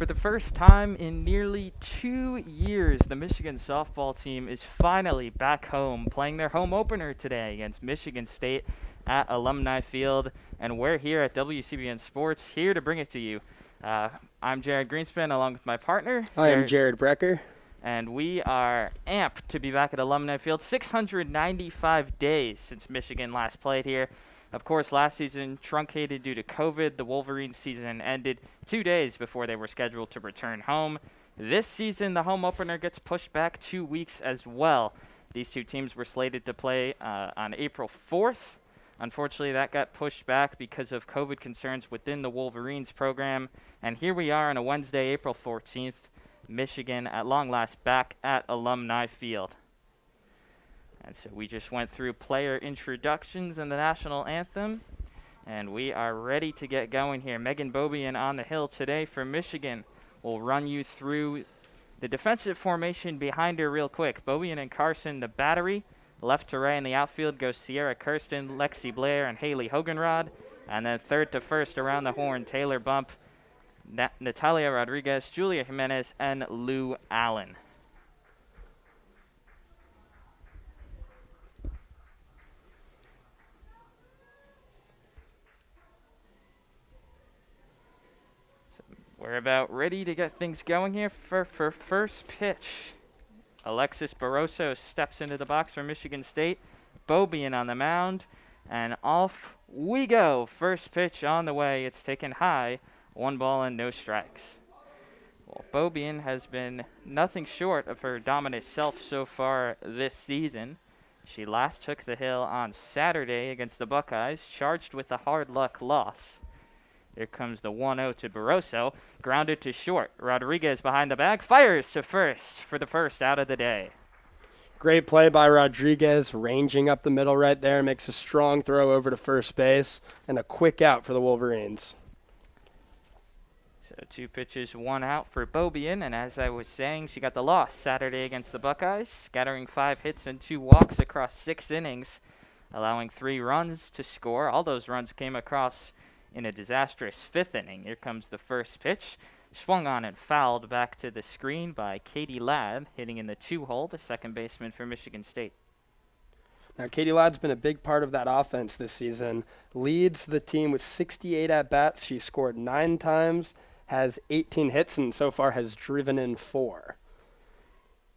For the first time in nearly 2 years, the Michigan softball team is finally back home, playing their home opener today against Michigan State at Alumni Field. And we're here at WCBN Sports, here to bring it to you. I'm Jared Greenspan, along with my partner. I am Jared Brecker. And we are amped to be back at Alumni Field. 695 days since Michigan last played here. Of course, last season, truncated due to COVID, the Wolverines season ended 2 days before they were scheduled to return home. This season, the home opener gets pushed back 2 weeks as well. These two teams were slated to play on April 4th. Unfortunately, that got pushed back because of COVID concerns within the Wolverines program. And here we are on a Wednesday, April 14th, Michigan at long last back at Alumni Field. And so we just went through player introductions and the national anthem, and we are ready to get going here. Megan Beaubien on the hill today for Michigan will run you through the defensive formation behind her real quick. Beaubien and Carson, the battery. Left to right in the outfield goes Sierra Kirsten, Lexi Blair, and Hayley Hogenrod. And then third to first around the horn, Taylor Bump, Natalia Rodriguez, Julia Jimenez, and Lou Allen. We're about ready to get things going here for first pitch. Alexis Barroso steps into the box for Michigan State. Beaubien on the mound, and off we go. First pitch on the way. It's taken high. 1 ball and no strikes. Well, Beaubien has been nothing short of her dominant self so far this season. She last took the hill on Saturday against the Buckeyes, charged with a hard luck loss. Here comes the 1-0 to Barroso, grounded to short. Rodriguez behind the bag, fires to first for the first out of the day. Great play by Rodriguez, ranging up the middle right there, makes a strong throw over to first base, and a quick out for the Wolverines. So 2 pitches, 1 out for Beaubien, and as I was saying, she got the loss Saturday against the Buckeyes, scattering 5 hits and 2 walks across 6 innings, allowing 3 runs to score. All those runs came across in a disastrous 5th inning. Here comes the first pitch. Swung on and fouled back to the screen by Katie Ladd, hitting in the 2-hole, the second baseman for Michigan State. Now, Katie Ladd's been a big part of that offense this season. Leads the team with 68 at-bats. She scored 9 times, has 18 hits, and so far has driven in 4.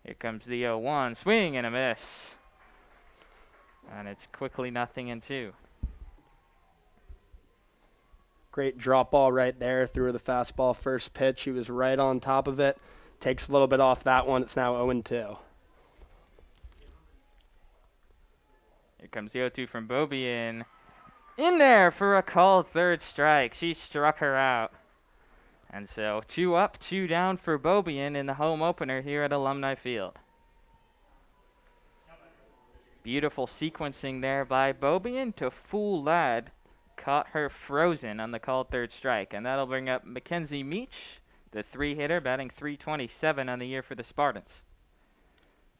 Here comes the 0-1. Swing and a miss. And it's quickly 0-2. Great drop ball right there. Threw the fastball first pitch. He was right on top of it. Takes a little bit off that one. It's now 0-2. Here comes the 0-2 from Beaubien. In there for a called third strike. She struck her out. And so 2 up, 2 down for Beaubien in the home opener here at Alumni Field. Beautiful sequencing there by Beaubien to fool Ladd. Caught her frozen on the called third strike, and that'll bring up Mackenzie Meach, the 3-hitter, batting .327 on the year for the Spartans.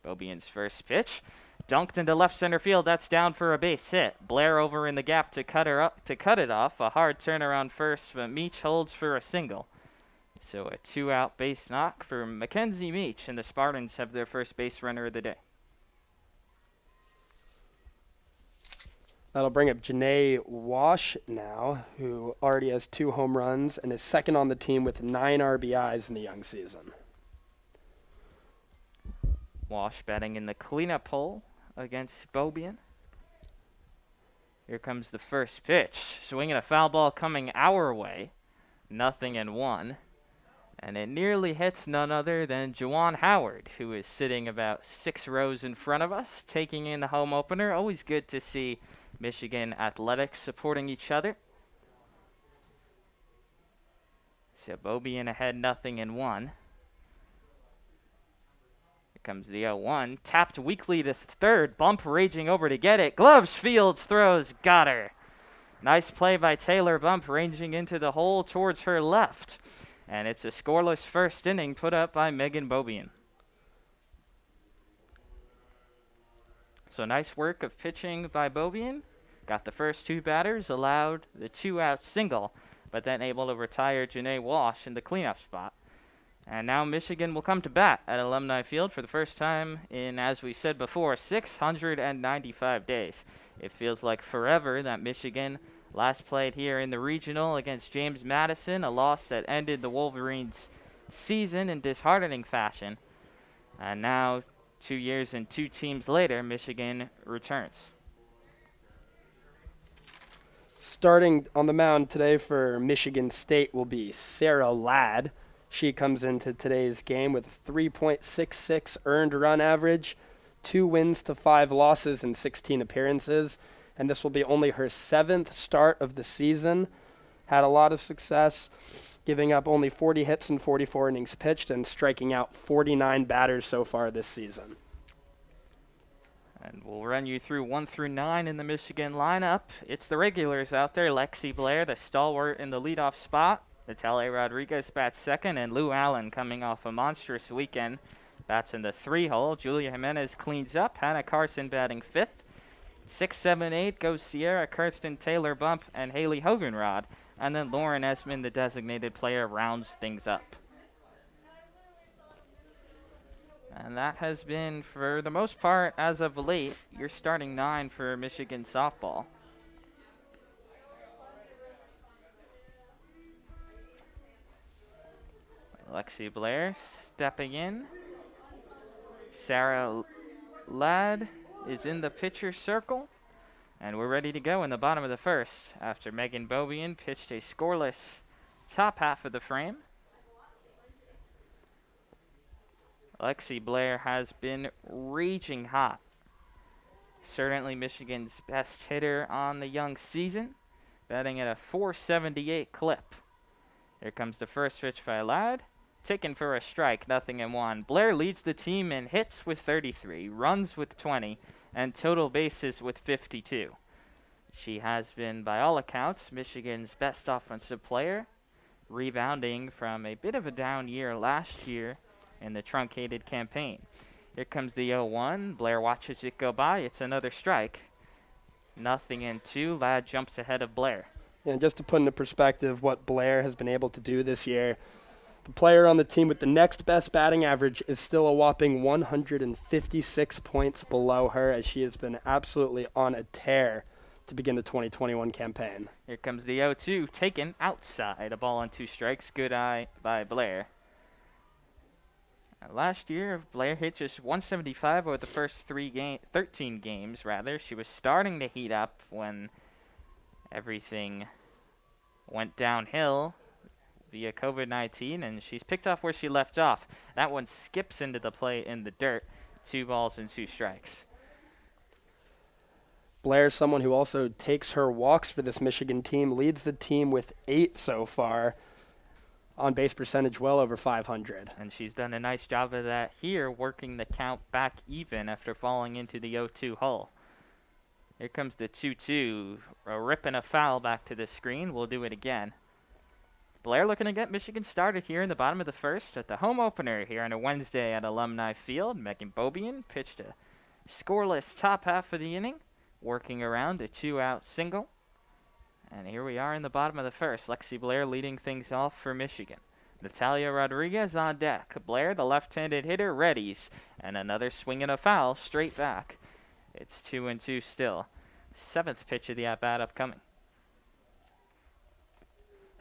Beaubien's first pitch, dunked into left center field. That's down for a base hit. Blair over in the gap to cut it off. A hard turnaround first, but Meach holds for a single. So a 2-out base knock for Mackenzie Meach, and the Spartans have their first base runner of the day. That'll bring up Janae Walsh now, who already has 2 home runs and is second on the team with 9 RBIs in the young season. Walsh batting in the cleanup hole against Beaubien. Here comes the first pitch. Swinging a foul ball coming our way. 0-1. And it nearly hits none other than Juwan Howard, who is sitting about 6 rows in front of us, taking in the home opener. Always good to see Michigan athletics supporting each other. So Beaubien ahead 0-1. Here comes the 0-1. Tapped weakly to third. Bump raging over to get it. Gloves, Fields, throws, got her. Nice play by Taylor Bump, ranging into the hole towards her left. And it's a scoreless first inning put up by Megan Beaubien. So nice work of pitching by Beaubien. Got the first 2 batters, allowed the 2-out single, but then able to retire Janae Walsh in the cleanup spot. And now Michigan will come to bat at Alumni Field for the first time in, as we said before, 695 days. It feels like forever that Michigan last played here in the regional against James Madison, a loss that ended the Wolverines' season in disheartening fashion. And now, 2 years and 2 teams later, Michigan returns. Starting on the mound today for Michigan State will be Sarah Ladd. She comes into today's game with 3.66 earned run average, 2 wins to 5 losses in 16 appearances, and this will be only her 7th start of the season. Had a lot of success, giving up only 40 hits in 44 innings pitched and striking out 49 batters so far this season. And we'll run you through 1 through 9 in the Michigan lineup. It's the regulars out there. Lexi Blair, the stalwart in the leadoff spot. Natalia Rodriguez bats second, and Lou Allen, coming off a monstrous weekend, bats in the 3-hole. Julia Jimenez cleans up. Hannah Carson batting 5th. 6, 7, 8 goes Sierra Kirsten Taylor Bump and Hayley Hogenrod. And then Lauren Esmond, the designated player, rounds things up. And that has been, for the most part, as of late, your starting 9 for Michigan softball. Lexi Blair stepping in. Sarah Ladd is in the pitcher circle. And we're ready to go in the bottom of the first after Megan Bobian pitched a scoreless top half of the frame. Lexi Blair has been raging hot. Certainly Michigan's best hitter on the young season, batting at a .478 clip. Here comes the first pitch by Ladd. Taken for a strike, 0-1. Blair leads the team in hits with 33, runs with 20, and total bases with 52. She has been, by all accounts, Michigan's best offensive player, rebounding from a bit of a down year last year in the truncated campaign. Here comes the 0-1. Blair watches it go by. It's another strike. 0-2. Ladd jumps ahead of Blair. And just to put into perspective what Blair has been able to do this year, the player on the team with the next best batting average is still a whopping 156 points below her, as she has been absolutely on a tear to begin the 2021 campaign. Here comes the 0-2, taken outside. A ball on 2 strikes. Good eye by Blair. Last year, Blair hit just 175 over the first 13 games. She was starting to heat up when everything went downhill via COVID-19, and she's picked off where she left off. That one skips into the plate in the dirt. 2 balls and 2 strikes. Blair, someone who also takes her walks for this Michigan team, leads the team with 8 so far. On base percentage well over 500. And she's done a nice job of that here, working the count back even after falling into the 0-2 hole. Here comes the 2-2, ripping a foul back to the screen. We'll do it again. Blair looking to get Michigan started here in the bottom of the first at the home opener here on a Wednesday at Alumni Field. Megan Bobian pitched a scoreless top half of the inning, working around a 2-out single. And here we are in the bottom of the first. Lexi Blair leading things off for Michigan. Natalia Rodriguez on deck. Blair, the left-handed hitter, readies. And another swing and a foul straight back. It's 2-2 still. 7th pitch of the at-bat upcoming.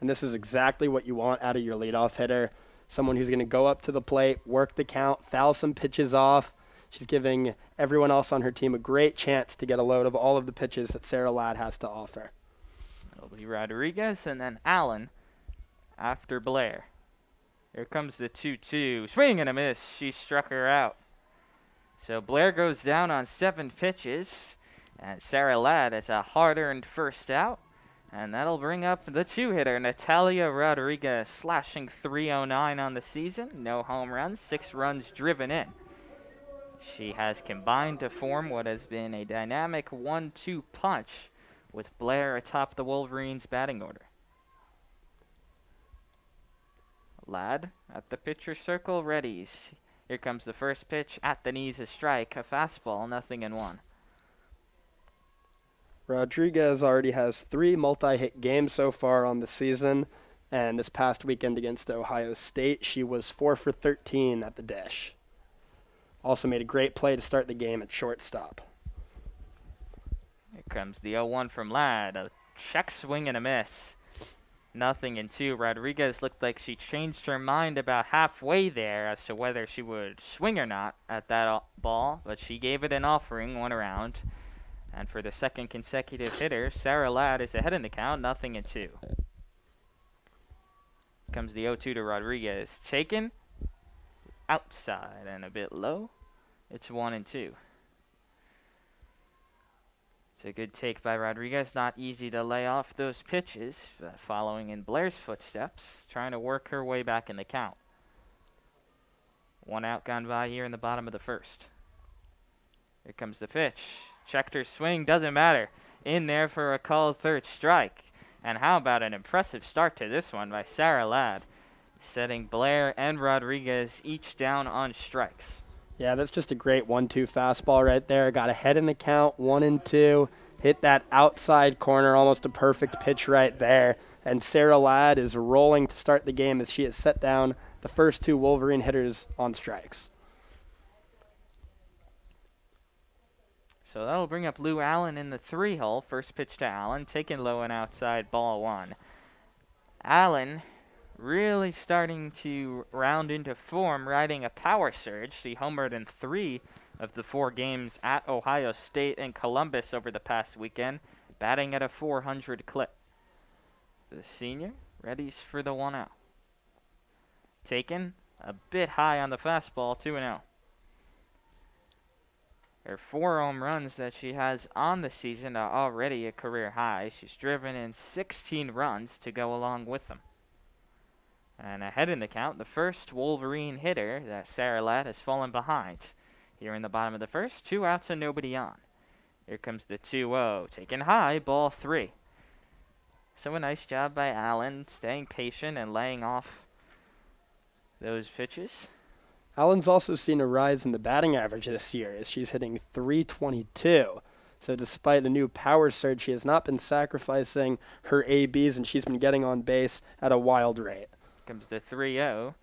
And this is exactly what you want out of your leadoff hitter. Someone who's going to go up to the plate, work the count, foul some pitches off. She's giving everyone else on her team a great chance to get a load of all of the pitches that Sarah Ladd has to offer. It'll be Rodriguez and then Allen after Blair. Here comes the 2-2. Swing and a miss. She struck her out. So Blair goes down on 7 pitches. And Sarah Ladd has a hard-earned first out. And that'll bring up the 2-hitter, Natalia Rodriguez, slashing .309 on the season. No home runs, 6 runs driven in. She has combined to form what has been a dynamic 1-2 punch with Blair atop the Wolverines' batting order. Ladd at the pitcher circle, readies. Here comes the first pitch, at the knees, a strike, a fastball, 0-1. Rodriguez already has 3 multi-hit games so far on the season, And this past weekend against Ohio State, she was 4 for 13 at the dish. Also made a great play to start the game at shortstop. Here comes the 0-1 from Ladd. A check swing and a miss. 0-2. Rodriguez looked like she changed her mind about halfway there as to whether she would swing or not at that ball, but she gave it an offering, one around. And for the second consecutive hitter, Sarah Ladd is ahead in the count, 0-2. Comes the 0-2 to Rodriguez. Taken outside and a bit low. It's 1-2. It's a good take by Rodriguez. Not easy to lay off those pitches, following in Blair's footsteps, trying to work her way back in the count. 1 out gone by here in the bottom of the first. Here comes the pitch. Checked her swing, doesn't matter. In there for a called third strike. And how about an impressive start to this one by Sarah Ladd, setting Blair and Rodriguez each down on strikes. Yeah, that's just a great 1-2 fastball right there. Got ahead in the count, 1-2. Hit that outside corner, almost a perfect pitch right there. And Sarah Ladd is rolling to start the game as she has set down the first 2 Wolverine hitters on strikes. So that'll bring up Lou Allen in the 3-hole. First pitch to Allen, taken low and outside, ball 1. Allen really starting to round into form, riding a power surge. She homered in 3 of the 4 games at Ohio State and Columbus over the past weekend, batting at a 400 clip. The senior readies for the 1-out. Taken a bit high on the fastball, 2-0. Her 4 home runs that she has on the season are already a career high. She's driven in 16 runs to go along with them. And ahead in the count, the first Wolverine hitter that Sarah Ladd has fallen behind. Here in the bottom of the first, 2 outs and nobody on. Here comes the 2-0, taken high, ball 3. So a nice job by Allen, staying patient and laying off those pitches. Allen's also seen a rise in the batting average this year as she's hitting .322. So despite a new power surge, she has not been sacrificing her ABs, and she's been getting on base at a wild rate. Comes the 3-0,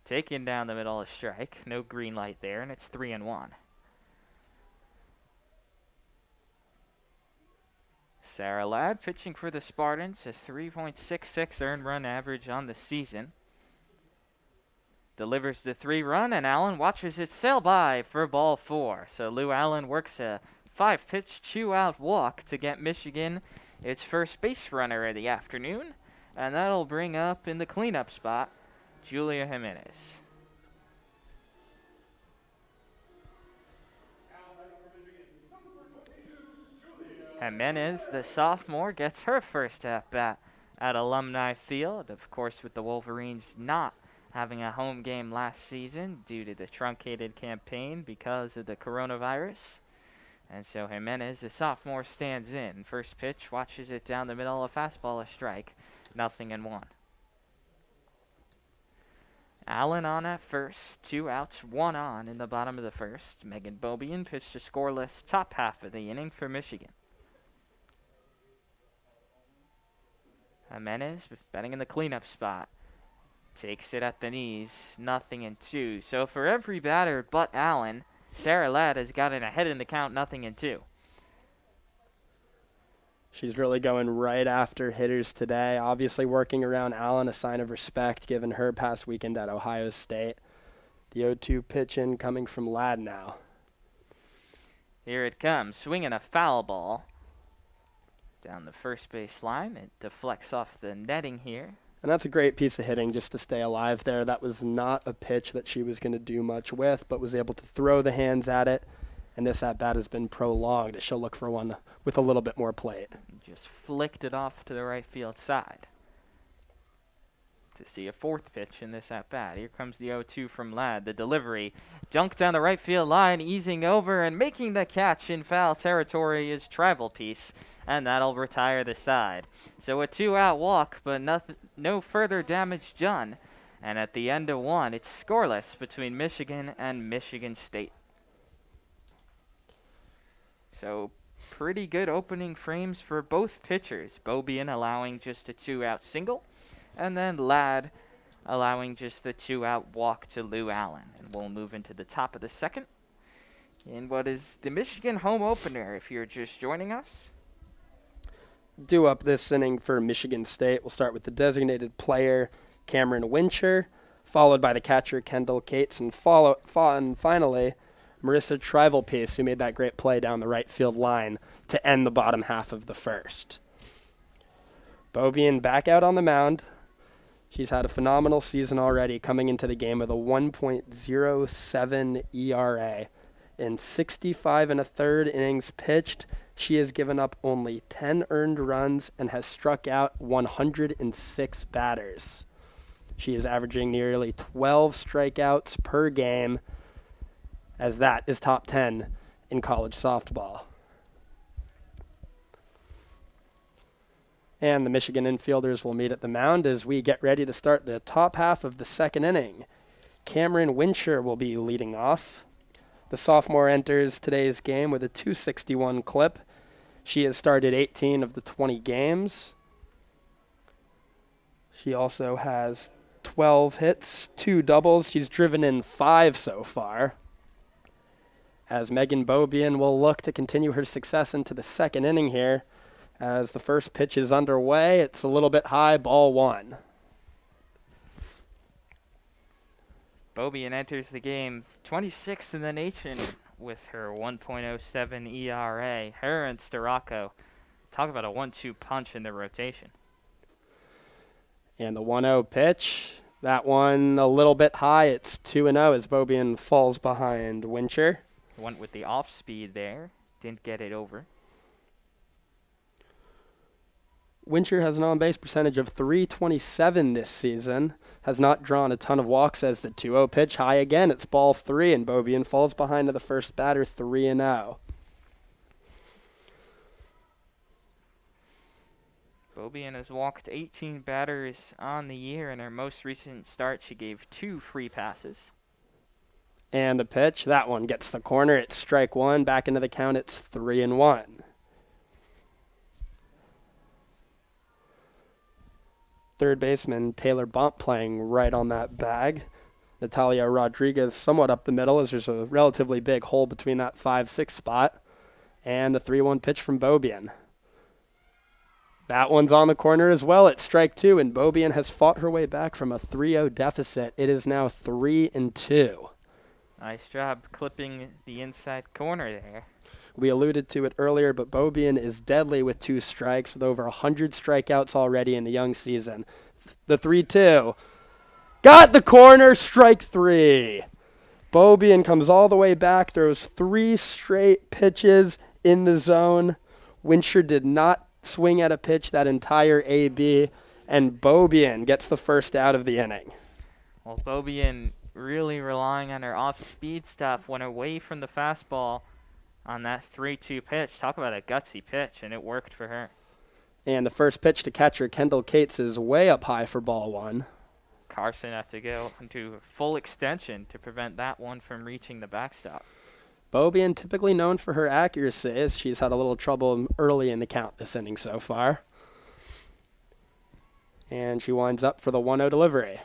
taken down the middle of strike. No green light there, and it's 3-1. Sarah Ladd pitching for the Spartans, a 3.66 earned run average on the season. Delivers the 3-run, and Allen watches it sail by for ball 4. So Lou Allen works a 5-pitch, 2-out walk to get Michigan its first base runner of the afternoon. And that'll bring up in the cleanup spot, Julia Jimenez. Jimenez, the sophomore, gets her first at-bat at Alumni Field. Of course, with the Wolverines not having a home game last season due to the truncated campaign because of the coronavirus. And so Jimenez, the sophomore, stands in. First pitch, watches it down the middle, a fastball, a strike. 0-1. Allen on at first, 2 outs, 1 on in the bottom of the first. Megan Bobian pitched a scoreless top half of the inning for Michigan. Jimenez batting in the cleanup spot. Takes it at the knees, 0-2. So for every batter but Allen, Sarah Ladd has gotten ahead in the count, 0-2. She's really going right after hitters today. Obviously working around Allen, a sign of respect given her past weekend at Ohio State. The 0-2 pitch in coming from Ladd now. Here it comes, swinging a foul ball down the first base line. It deflects off the netting here. And that's a great piece of hitting just to stay alive there. That was not a pitch that she was going to do much with, but was able to throw the hands at it. And this at-bat has been prolonged. She'll look for one with a little bit more plate. Just flicked it off to the right field side. To see a 4th pitch in this at-bat. Here comes the 0-2 from Ladd. The delivery dunked down the right field line, easing over and making the catch in foul territory is Travel Piece. And that'll retire the side. So a 2-out walk, but no further damage done. And at the end of 1, it's scoreless between Michigan and Michigan State. So pretty good opening frames for both pitchers. Bobian allowing just a 2-out single, And then Ladd allowing just the 2-out walk to Lou Allen. And we'll move into the top of the second in what is the Michigan home opener if you're just joining us. Due up this inning for Michigan State, we'll start with the designated player, Cameron Wincher, followed by the catcher, Kendall Cates, and finally, Marissa Trivalpiece, who made that great play down the right field line to end the bottom half of the first. Beaubien back out on the mound. She's had a phenomenal season already, coming into the game with a 1.07 ERA. In 65 1/3 innings pitched, she has given up only 10 earned runs and has struck out 106 batters. She is averaging nearly 12 strikeouts per game, as that is top 10 in college softball. And the Michigan infielders will meet at the mound as we get ready to start the top half of the second inning. Cameron Wincher will be leading off. The sophomore enters today's game with a .261 clip. She has started 18 of the 20 games. She also has 12 hits, 2 doubles. She's driven in 5 so far. As Megan Beaubien will look to continue her success into the second inning here. As the first pitch is underway, it's a little bit high, ball 1. Beaubien enters the game 26th in the nation with her 1.07 ERA. Her and Starocco, talk about a 1-2 punch in the rotation. And the 1-0 pitch, that one a little bit high. It's 2-0 as Beaubien falls behind Wincher. Went with the off speed there, didn't get it over. Wincher has an on-base percentage of .327 this season, has not drawn a ton of walks as the 2-0 pitch. High again, it's ball 3, and Beaubien falls behind to the first batter, 3-0. Beaubien has walked 18 batters on the year. In her most recent start, she gave 2 free passes. And the pitch, that one gets the corner. It's strike 1. Back into the count, it's 3-1. Third baseman Taylor Bump playing right on that bag. Natalia Rodriguez somewhat up the middle as there's a relatively big hole between that 5-6 spot. And the 3-1 pitch from Beaubien. That one's on the corner as well. It's strike 2, and Beaubien has fought her way back from a 3-0 deficit. It is now 3-2. Nice job clipping the inside corner there. We alluded to it earlier, but Beaubien is deadly with 2 strikes with over 100 strikeouts already in the young season. The 3-2. Got the corner, strike 3. Beaubien comes all the way back, throws 3 straight pitches in the zone. Wincher did not swing at a pitch that entire AB, and Beaubien gets the first out of the inning. Well, Beaubien really relying on her off-speed stuff, went away from the fastball on that 3-2 pitch. Talk about a gutsy pitch, and it worked for her. And the first pitch to catcher Kendall Cates is way up high for ball 1. Carson had to go into full extension to prevent that one from reaching the backstop. Beaubien typically known for her accuracy, as she's had a little trouble early in the count this inning so far. And she winds up for the 1-0 delivery.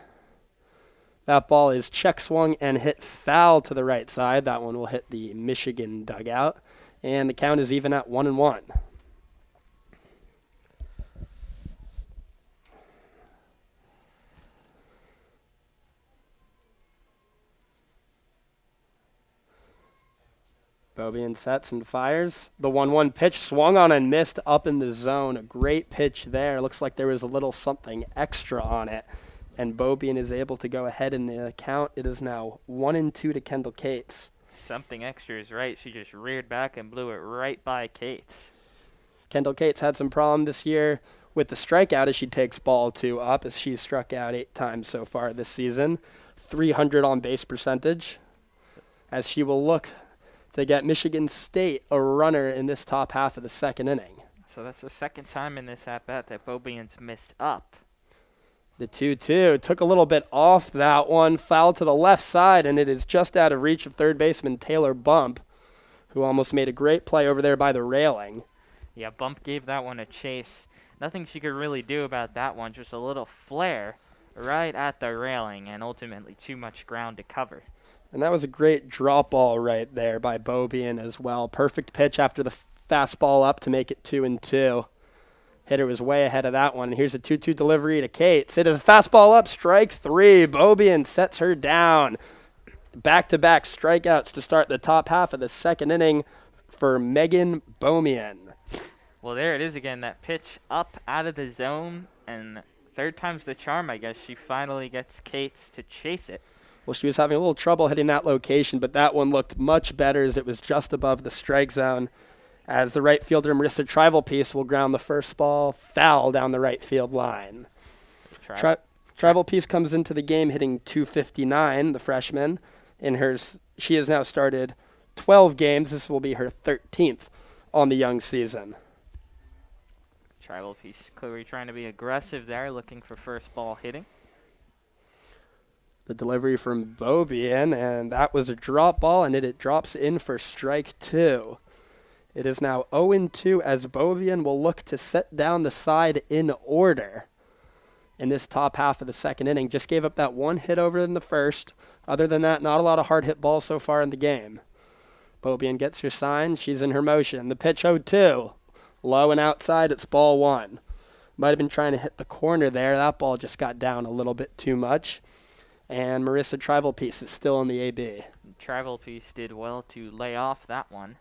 That ball is check swung and hit foul to the right side. That one will hit the Michigan dugout. And the count is even at 1-1. Beaubien sets and fires. The 1-1 pitch swung on and missed up in the zone. A great pitch there. Looks like there was a little something extra on it. And Beaubien is able to go ahead in the count. It is now 1-2 to Kendall Cates. Something extra is right. She just reared back and blew it right by Cates. Kendall Cates had some problem this year with the strikeout as she takes ball 2 up, as she's struck out 8 times so far this season. 300 on base percentage, as she will look to get Michigan State a runner in this top half of the second inning. So that's the second time in this at-bat that Beaubien's missed up. The 2-2 took a little bit off that one, foul to the left side, and it is just out of reach of third baseman Taylor Bump, who almost made a great play over there by the railing. Yeah, Bump gave that one a chase nothing she could really do about that one. Just a little flare right at the railing, and ultimately too much ground to cover. And that was a great drop ball right there by Beaubien as well. Perfect pitch after the fastball up to make it 2-2. Hitter was way ahead of that one. Here's a 2-2 delivery to Cates. It is a fastball up, strike 3. Beaubien sets her down. Back-to-back strikeouts to start the top half of the second inning for Megan Beaubien. Well, there it is again, that pitch up out of the zone, and third time's the charm, I guess. She finally gets Cates to chase it. Well, she was having a little trouble hitting that location, but that one looked much better as it was just above the strike zone. As the right fielder, Marissa Trivalpiece, will ground the first ball foul down the right field line. Trivalpiece comes into the game hitting .259, the freshman. She has now started 12 games. This will be her 13th on the young season. Trivalpiece clearly trying to be aggressive there, looking for first ball hitting. The delivery from Beaubien, and that was a drop ball, and it drops in for strike 2. It is now 0-2 as Beaubien will look to set down the side in order in this top half of the second inning. Just gave up that one hit over in the first. Other than that, not a lot of hard hit balls so far in the game. Beaubien gets her sign. She's in her motion. The pitch 0-2. Low and outside, it's ball 1. Might have been trying to hit the corner there. That ball just got down a little bit too much. And Marissa Trivalpiece is still in the AB. Trivalpiece did well to lay off that one.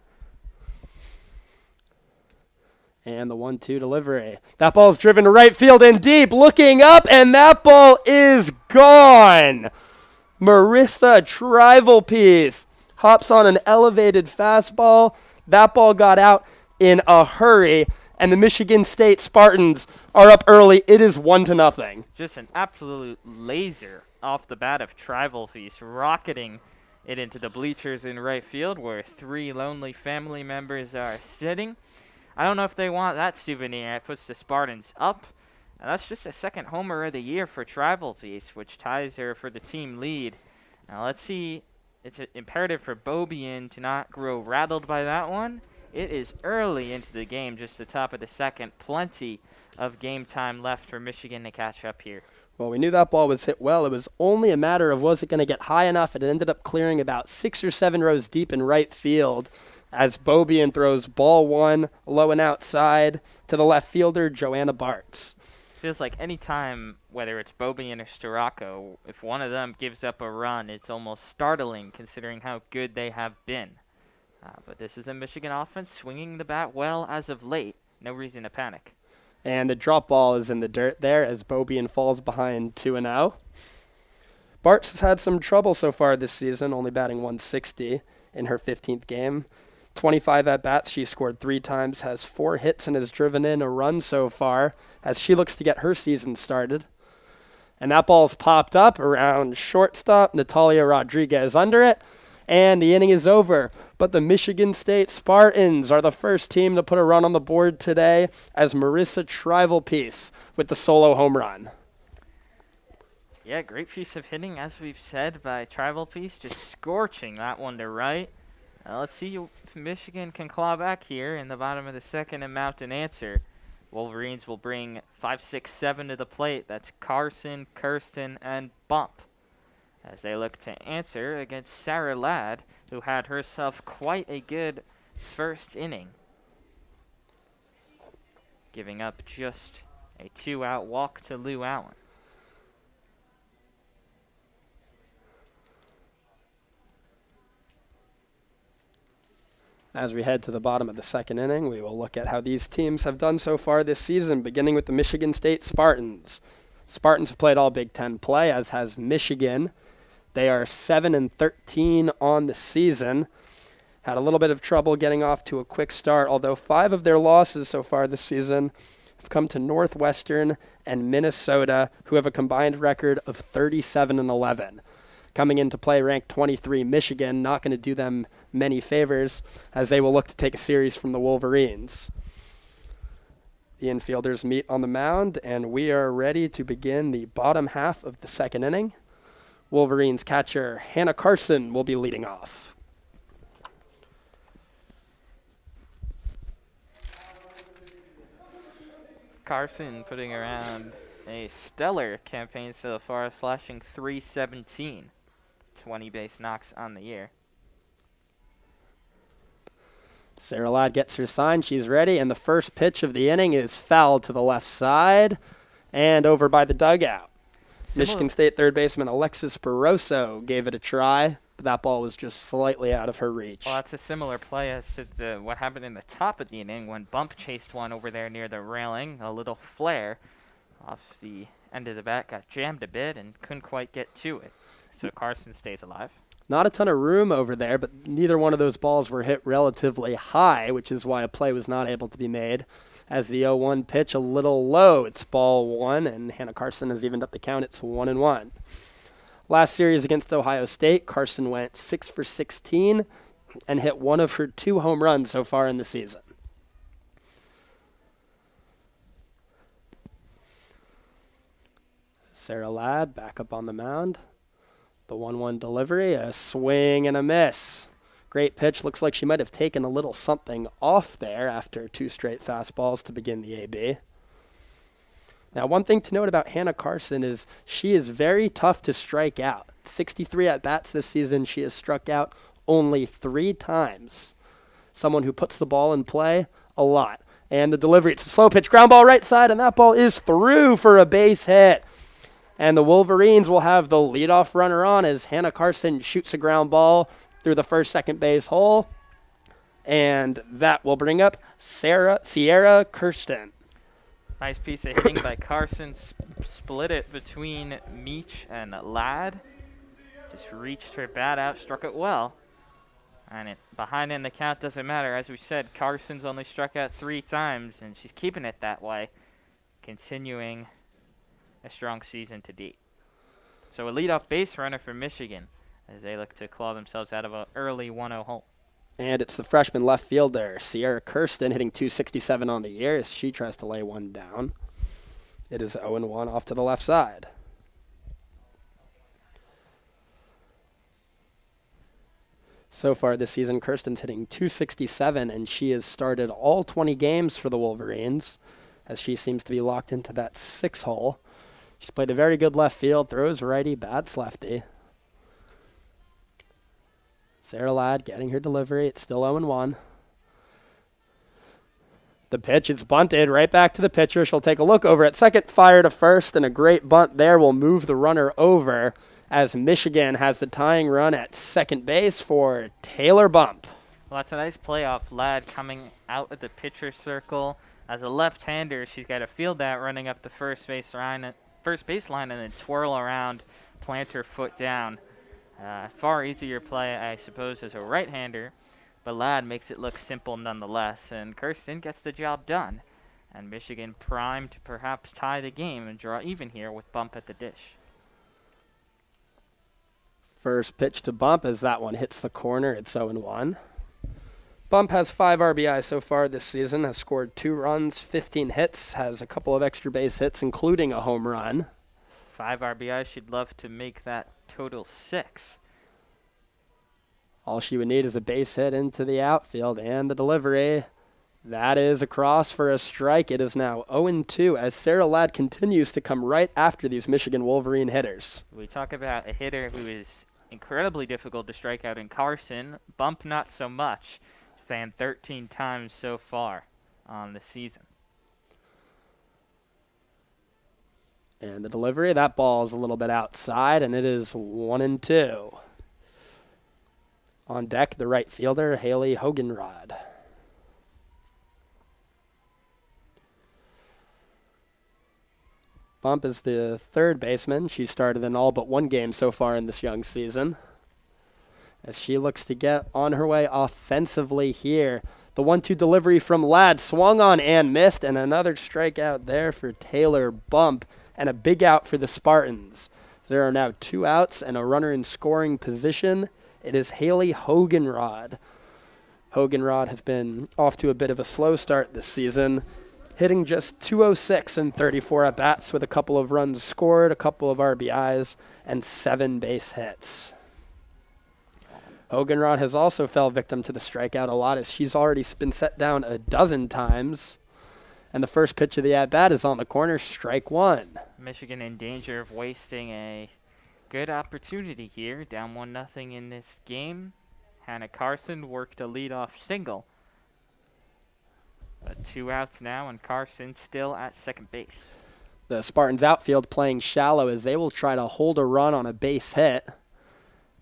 And the 1-2 delivery. That ball is driven to right field and deep. Looking up, and that ball is gone. Marissa Trivalpiece hops on an elevated fastball. That ball got out in a hurry, and the Michigan State Spartans are up early. It is 1-0. Just an absolute laser off the bat of Trivalpiece, rocketing it into the bleachers in right field where 3 lonely family members are sitting. I don't know if they want that souvenir. It puts the Spartans up. And that's just a second homer of the year for Trivalpiece, which ties her for the team lead. Now let's see. It's imperative for Beaubien to not grow rattled by that one. It is early into the game, just the top of the second. Plenty of game time left for Michigan to catch up here. Well, we knew that ball was hit well. It was only a matter of was it going to get high enough. It ended up clearing about 6 or 7 rows deep in right field as Beaubien throws ball 1 low and outside to the left fielder, Joanna Bartz. Feels like any time, whether it's Beaubien or Storako, if one of them gives up a run, it's almost startling considering how good they have been. But this is a Michigan offense swinging the bat well as of late. No reason to panic. And the drop ball is in the dirt there as Beaubien falls behind 2-0. Bartz has had some trouble so far this season, only batting .160 in her 15th game. 25 at-bats, she scored 3 times, has 4 hits, and has driven in a run so far as she looks to get her season started. And that ball's popped up around shortstop, Natalia Rodriguez under it, and the inning is over. But the Michigan State Spartans are the first team to put a run on the board today as Marissa Trivalpiece with the solo home run. Yeah, great piece of hitting, as we've said, by Trivalpiece, just scorching that one to right. Let's see if Michigan can claw back here in the bottom of the second and mount an answer. Wolverines will bring 5, 6, 7 to the plate. That's Carson, Kirsten, and Bump, as they look to answer against Sarah Ladd, who had herself quite a good first inning, giving up just a 2-out walk to Lou Allen. As we head to the bottom of the second inning, we will look at how these teams have done so far this season, beginning with the Michigan State Spartans. Spartans have played all Big Ten play, as has Michigan. They are 7-13 on the season. Had a little bit of trouble getting off to a quick start, although 5 of their losses so far this season have come to Northwestern and Minnesota, who have a combined record of 37-11. Coming into play, ranked 23 Michigan, not going to do them many favors, as they will look to take a series from the Wolverines. The infielders meet on the mound, and we are ready to begin the bottom half of the second inning. Wolverines catcher Hannah Carson will be leading off. Carson putting around a stellar campaign so far, slashing .317, 20 base knocks on the year. Sarah Ladd gets her sign. She's ready, and the first pitch of the inning is fouled to the left side and over by the dugout. Michigan State third baseman Alexis Barroso gave it a try, but that ball was just slightly out of her reach. Well, that's a similar play as to what happened in the top of the inning when Bump chased one over there near the railing. A little flare off the end of the bat, got jammed a bit and couldn't quite get to it. So Carson stays alive. Not a ton of room over there, but neither one of those balls were hit relatively high, which is why a play was not able to be made. As the 0-1 pitch a little low, it's ball one, and Hannah Carson has evened up the count. It's 1-1. Last series against Ohio State, Carson went 6 for 16 and hit one of her 2 home runs so far in the season. Sarah Ladd back up on the mound. The 1-1 delivery, a swing and a miss. Great pitch. Looks like she might have taken a little something off there after 2 straight fastballs to begin the AB. Now, one thing to note about Hannah Carson is she is very tough to strike out. 63 at-bats this season. She has struck out only 3 times. Someone who puts the ball in play a lot. And the delivery, it's a slow pitch, ground ball right side, and that ball is through for a base hit. And the Wolverines will have the leadoff runner on as Hannah Carson shoots a ground ball through the first second base hole. And that will bring up Sierra Kirsten. Nice piece of hitting by Carson. Split it between Meach and Ladd. Just reached her bat out, struck it well. And it behind in the count doesn't matter. As we said, Carson's only struck out 3 times, and she's keeping it that way, continuing a strong season to date. So a leadoff base runner for Michigan as they look to claw themselves out of an early 1-0 hole. And it's the freshman left fielder, Sierra Kirsten, hitting .267 on the year as she tries to lay one down. It is 0-1 off to the left side. So far this season, Kirsten's hitting .267, and she has started all 20 games for the Wolverines as she seems to be locked into that 6 hole. She's played a very good left field, throws righty, bats lefty. Sarah Ladd getting her delivery. It's still 0-1. The pitch, it's bunted right back to the pitcher. She'll take a look over at second, fire to first, and a great bunt there will move the runner over as Michigan has the tying run at second base for Taylor Bump. Well, that's a nice play off Ladd coming out of the pitcher circle. As a left-hander, she's got to field that running up the first baseline and then twirl around, plant her foot down. Far easier play, I suppose, as a right-hander, but Ladd makes it look simple nonetheless, and Kirsten gets the job done. And Michigan primed to perhaps tie the game and draw even here with Bump at the dish. First pitch to Bump as that one hits the corner. It's 0-1. Bump has 5 RBIs so far this season, has scored 2 runs, 15 hits, has a couple of extra base hits, including a home run. 5 RBIs. She'd love to make that total 6. All she would need is a base hit into the outfield and the delivery. That is across for a strike. It is now 0-2 as Sarah Ladd continues to come right after these Michigan Wolverine hitters. We talk about a hitter who is incredibly difficult to strike out in Carson. Bump not so much. Fan 13 times so far on the season. And the delivery, that ball is a little bit outside, and it is 1-2. On deck, the right fielder, Hayley Hogenrod. Bump is the third baseman. She started in all but 1 game so far in this young season, as she looks to get on her way offensively here. The 1-2 delivery from Ladd swung on and missed, and another strikeout there for Taylor Bump, and a big out for the Spartans. There are now 2 outs and a runner in scoring position. It is Hayley Hogenrod. Hogenrod has been off to a bit of a slow start this season, hitting just .206 in 34 at-bats with a couple of runs scored, a couple of RBIs, and 7 base hits. Hogenrod has also fell victim to the strikeout a lot as she's already been set down a dozen times And the first pitch of the at-bat is on the corner, strike one. Michigan in danger of wasting a good opportunity here. Down 1-0 in this game. Hannah Carson worked a leadoff single. But 2 outs now, and Carson still at second base. The Spartans outfield playing shallow as they will try to hold a run on a base hit.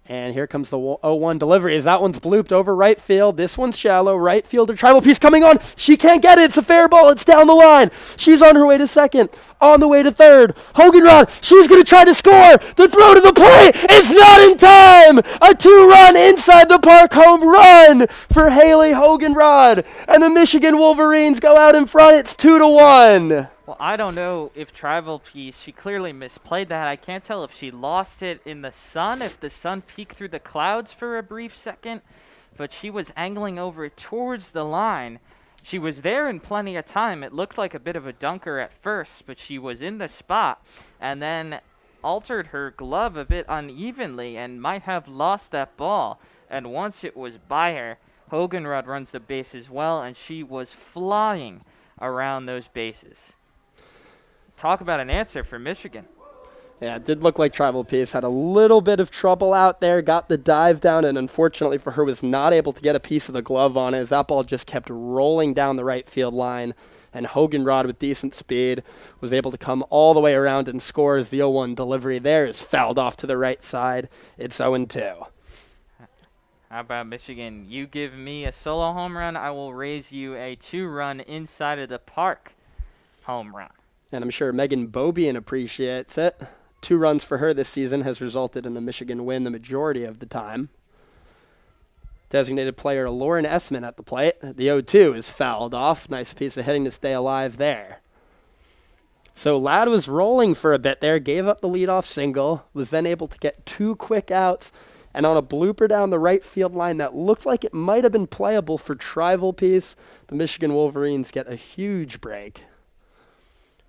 And here comes the 0-1 delivery as that one's blooped over right field. This one's shallow. Right fielder, Tribal Piece coming on. She can't get it. It's a fair ball. It's down the line. She's on her way to second. On the way to third. Hogenrod, she's going to try to score. The throw to the plate. It's not in time. A 2-run inside the park home run for Hayley Hogenrod. And the Michigan Wolverines go out in front. It's 2-1. Well, I don't know if Tribal Piece, she clearly misplayed that. I can't tell if she lost it in the sun, if the sun peeked through the clouds for a brief second, but she was angling over towards the line. She was there in plenty of time. It looked like a bit of a dunker at first, but she was in the spot and then altered her glove a bit unevenly and might have lost that ball. And once it was by her, Hogenrod runs the base as well, and she was flying around those bases. Talk about an answer for Michigan. Yeah, it did look like Tribal Piece had a little bit of trouble out there, got the dive down, and unfortunately for her was not able to get a piece of the glove on it as that ball just kept rolling down the right field line. And Hogenrod, with decent speed, was able to come all the way around and score as the 0-1 delivery there is fouled off to the right side. It's 0-2. How about Michigan? You give me a solo home run, I will raise you a 2-run inside of the park home run. And I'm sure Megan Bobian appreciates it. 2 runs for her this season has resulted in a Michigan win the majority of the time. Designated player Lauren Essman at the plate. The 0-2 is fouled off. Nice piece of hitting to stay alive there. So Ladd was rolling for a bit there, gave up the leadoff single, was then able to get 2 quick outs, and on a blooper down the right field line that looked like it might have been playable for Tribal Piece, the Michigan Wolverines get a huge break.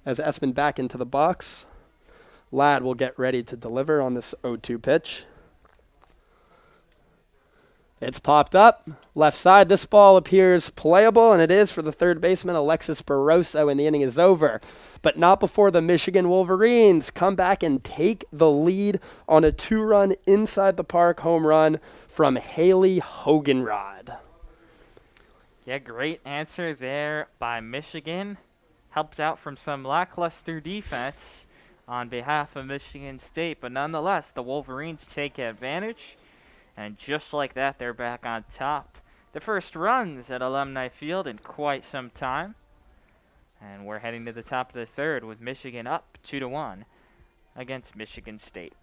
As Essman back into the box, Ladd will get ready to deliver on this 0-2 pitch. It's popped up. Left side, this ball appears playable, and it is for the third baseman, Alexis Barroso, and the inning is over. But not before the Michigan Wolverines come back and take the lead on a 2-run inside the park home run from Hayley Hogenrod. Yeah, great answer there by Michigan. Helped out from some lackluster defense on behalf of Michigan State. But nonetheless, the Wolverines take advantage. And just like that, they're back on top. The first runs at Alumni Field in quite some time. And we're heading to the top of the third with Michigan up 2-1 against Michigan State.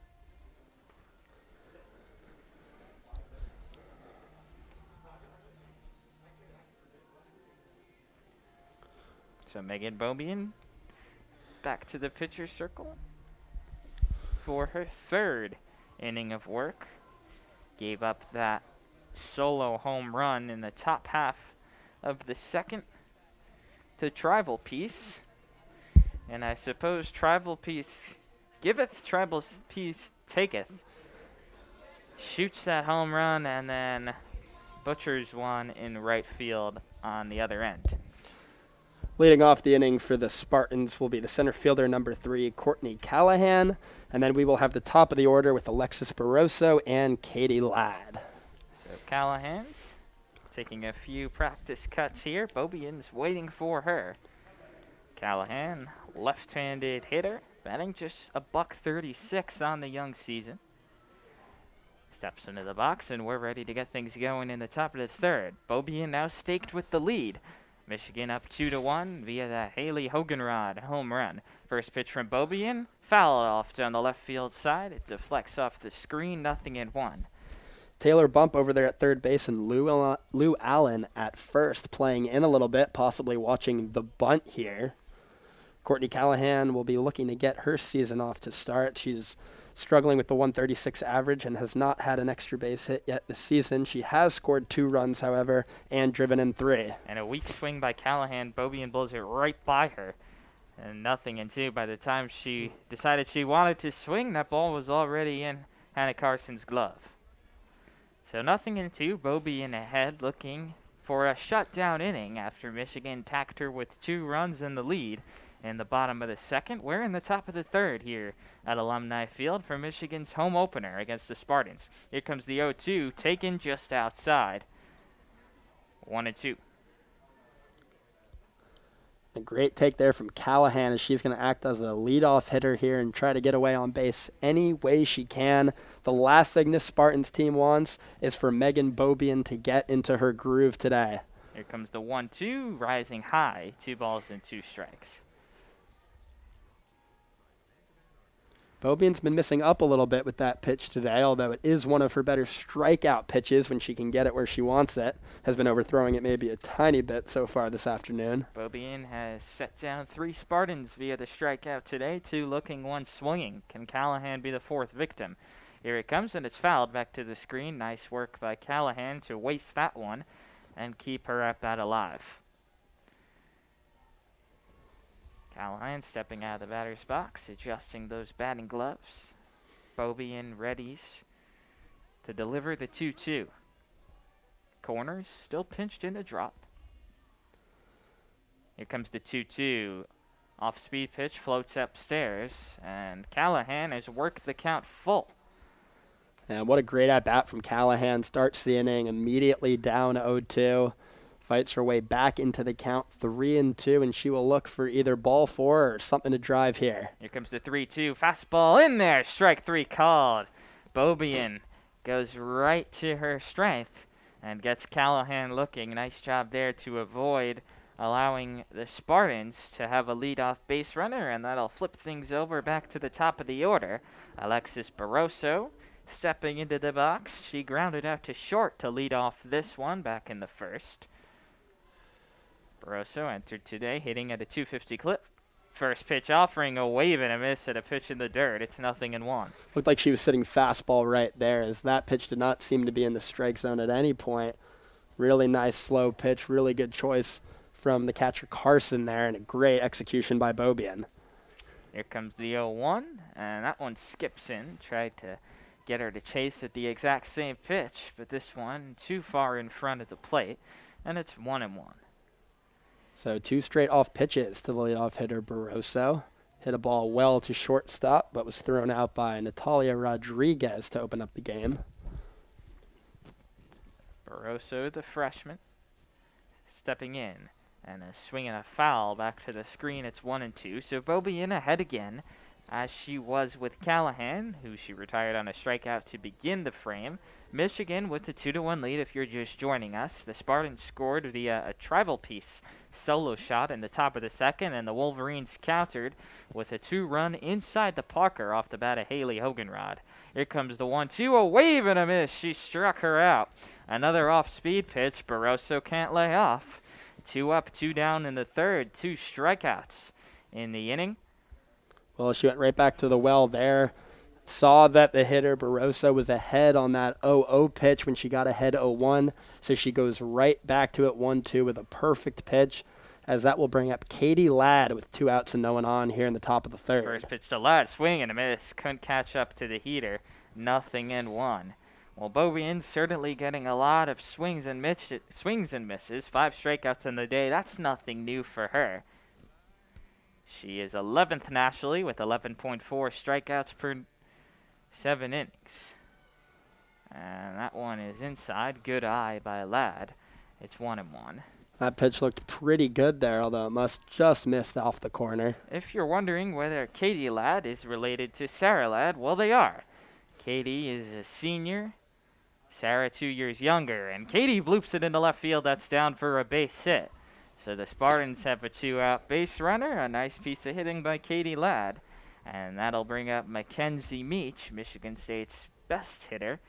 So Megan Bobian back to the pitcher's circle for her third inning of work. Gave up that solo home run in the top half of the second to Tribal Piece. And I suppose Tribal Piece giveth, Tribal Piece taketh. Shoots that home run and then butchers one in right field on the other end. Leading off the inning for the Spartans will be the center fielder, number 3, Courtney Callahan. And then we will have the top of the order with Alexis Barroso and Katie Ladd. So Callahan's taking a few practice cuts here. Bobian's waiting for her. Callahan, left-handed hitter, batting just a $136 on the young season. Steps into the box, and we're ready to get things going in the top of the third. Bobian now staked with the lead. Michigan up 2-1 via that Hayley Hogenrod home run. First pitch from Bobian, foul off down the left field side. It deflects off the screen, 0-1. Taylor Bump over there at third base and Lou Allen at first, playing in a little bit, possibly watching the bunt here. Courtney Callahan will be looking to get her season off to start. She's struggling with the 136 average and has not had an extra base hit yet this season. She has scored 2 runs, however, and driven in 3. And a weak swing by Callahan. Bobian blows it right by her. And 0-2. By the time she decided she wanted to swing, that ball was already in Hannah Carson's glove. So 0-2. Bobian ahead, looking for a shutdown inning after Michigan tacked her with 2 runs in the lead in the bottom of the second. We're in the top of the third here at Alumni Field for Michigan's home opener against the Spartans. Here comes the 0-2, taken just outside. 1-2. A great take there from Callahan as she's going to act as a leadoff hitter here and try to get away on base any way she can. The last thing this Spartans team wants is for Megan Beaubien to get into her groove today. Here comes the 1-2, rising high, 2 balls and 2 strikes. Beaubien's been missing up a little bit with that pitch today, although it is one of her better strikeout pitches when she can get it where she wants it. Has been overthrowing it maybe a tiny bit so far this afternoon. Beaubien has set down 3 Spartans via the strikeout today, 2 looking, 1 swinging. Can Callahan be the 4th victim? Here it comes, and it's fouled back to the screen. Nice work by Callahan to waste that one and keep her at bat alive. Callahan stepping out of the batter's box, adjusting those batting gloves. Beaubien readies to deliver the 2-2. Corners still pinched in a drop. Here comes the 2-2. Off-speed pitch floats upstairs, and Callahan has worked the count full. And what a great at-bat from Callahan. Starts the inning immediately down 0-2. Fights her way back into the count 3-2, and she will look for either ball 4 or something to drive here. Here comes the 3-2. Fastball in there. Strike 3 called. Beaubien goes right to her strength and gets Callahan looking. Nice job there to avoid allowing the Spartans to have a leadoff base runner, and that'll flip things over back to the top of the order. Alexis Barroso stepping into the box. She grounded out to short to lead off this one back in the first. Barroso entered today hitting at a 250 clip. First pitch offering a wave and a miss at a pitch in the dirt. It's 0-1. Looked like she was sitting fastball right there, as that pitch did not seem to be in the strike zone at any point. Really nice slow pitch, really good choice from the catcher Carson there, and a great execution by Beaubien. Here comes the 0-1, and that one skips in. Tried to get her to chase at the exact same pitch, but this one too far in front of the plate, and it's 1-1. So 2 straight off pitches to the leadoff hitter Barroso. Hit a ball well to shortstop, but was thrown out by Natalia Rodriguez to open up the game. Barroso, the freshman, stepping in, and a swing and a foul back to the screen. It's 1-2. So Beaubien ahead again, as she was with Callahan, who she retired on a strikeout to begin the frame. Michigan with the 2-1 lead if you're just joining us. The Spartans scored via a Tribal Piece solo shot in the top of the second, and the Wolverines countered with a 2-run inside the Parker off the bat of Hayley Hogenrod. Here comes the 1-2, a wave and a miss. She struck her out. Another off-speed pitch. Barroso can't lay off. 2 up, 2 down in the third. 2 strikeouts in the inning. Well, she went right back to the well there. Saw that the hitter, Barroso, was ahead on that 0-0 pitch when she got ahead 0-1. So she goes right back to it 1-2 with a perfect pitch, as that will bring up Katie Ladd with 2 outs and no one on here in the top of the third. First pitch to Ladd, swing and a miss. Couldn't catch up to the heater. 0-1. Well, Beaubien certainly getting a lot of swings and misses. 5 strikeouts in the day. That's nothing new for her. She is 11th nationally with 11.4 strikeouts per 7 innings. And that one is inside. Good eye by Ladd. It's 1-1. That pitch looked pretty good there, although it must just missed off the corner. If you're wondering whether Katie Ladd is related to Sarah Ladd, well, they are. Katie is a senior. Sarah 2 years younger. And Katie bloops it into left field. That's down for a base hit. So the Spartans have a 2-out base runner. A nice piece of hitting by Katie Ladd. And that'll bring up Mackenzie Meach, Michigan State's best hitter,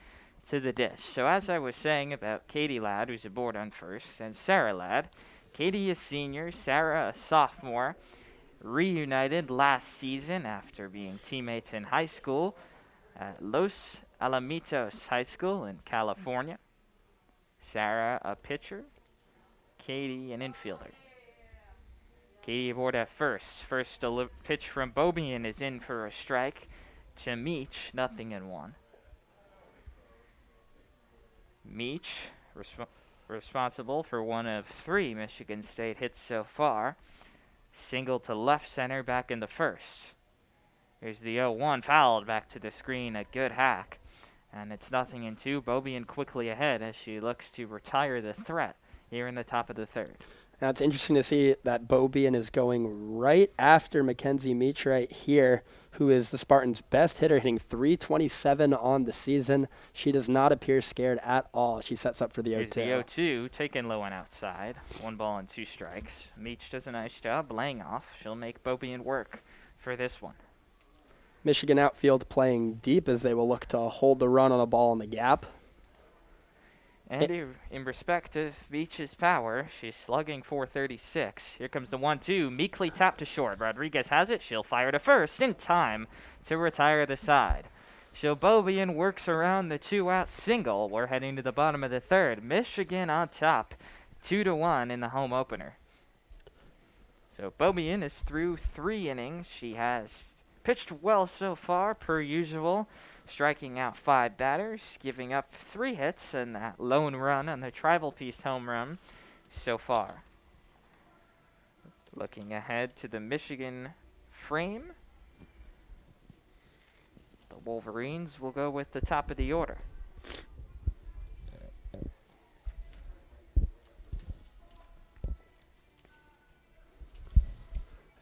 to the dish. So as I was saying about Katie Ladd, who's aboard on first, and Sarah Ladd, Katie is senior, Sarah a sophomore, reunited last season after being teammates in high school at Los Alamitos High School in California. Sarah a pitcher, Katie an infielder. Katie aboard at first. First pitch from Beaubien is in for a strike to Meach, 0-1. Meach responsible for one of 3 Michigan State hits so far. Single to left center back in the first. Here's the 0-1, fouled back to the screen, a good hack. And it's 0-2. Beaubien quickly ahead as she looks to retire the threat here in the top of the third. Now it's interesting to see that Beaubien is going right after Mackenzie Meachright here, who is the Spartans' best hitter, hitting .327 on the season. She does not appear scared at all. She sets up for the 0-2. Here's the 0-2, taken low and outside. 1 ball and 2 strikes. Meach does a nice job laying off. She'll make Beaubien work for this one. Michigan outfield playing deep as they will look to hold the run on a ball in the gap. And in respect of Meach's power, she's slugging .436. Here comes the 1-2, meekly tapped to short. Rodriguez has it. She'll fire to first in time to retire the side. So Beaubien works around the 2-out single. We're heading to the bottom of the third. Michigan on top, 2-1 in the home opener. So Beaubien is through 3 innings. She has pitched well so far, per usual, striking out 5 batters, giving up 3 hits and that lone run on the tribal piece home run so far. Looking ahead to the Michigan frame, the Wolverines will go with the top of the order.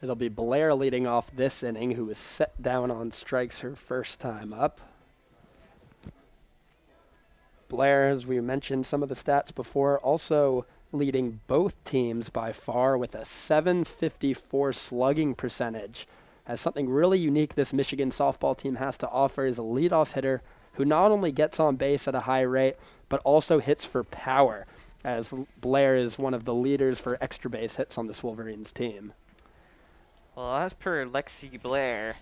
It'll be Blair leading off this inning, who was set down on strikes her first time up. Blair, as we mentioned some of the stats before, also leading both teams by far with a .754 slugging percentage. As something really unique this Michigan softball team has to offer is a leadoff hitter who not only gets on base at a high rate, but also hits for power, as Blair is one of the leaders for extra base hits on this Wolverines team. Well, as per Lexi Blair,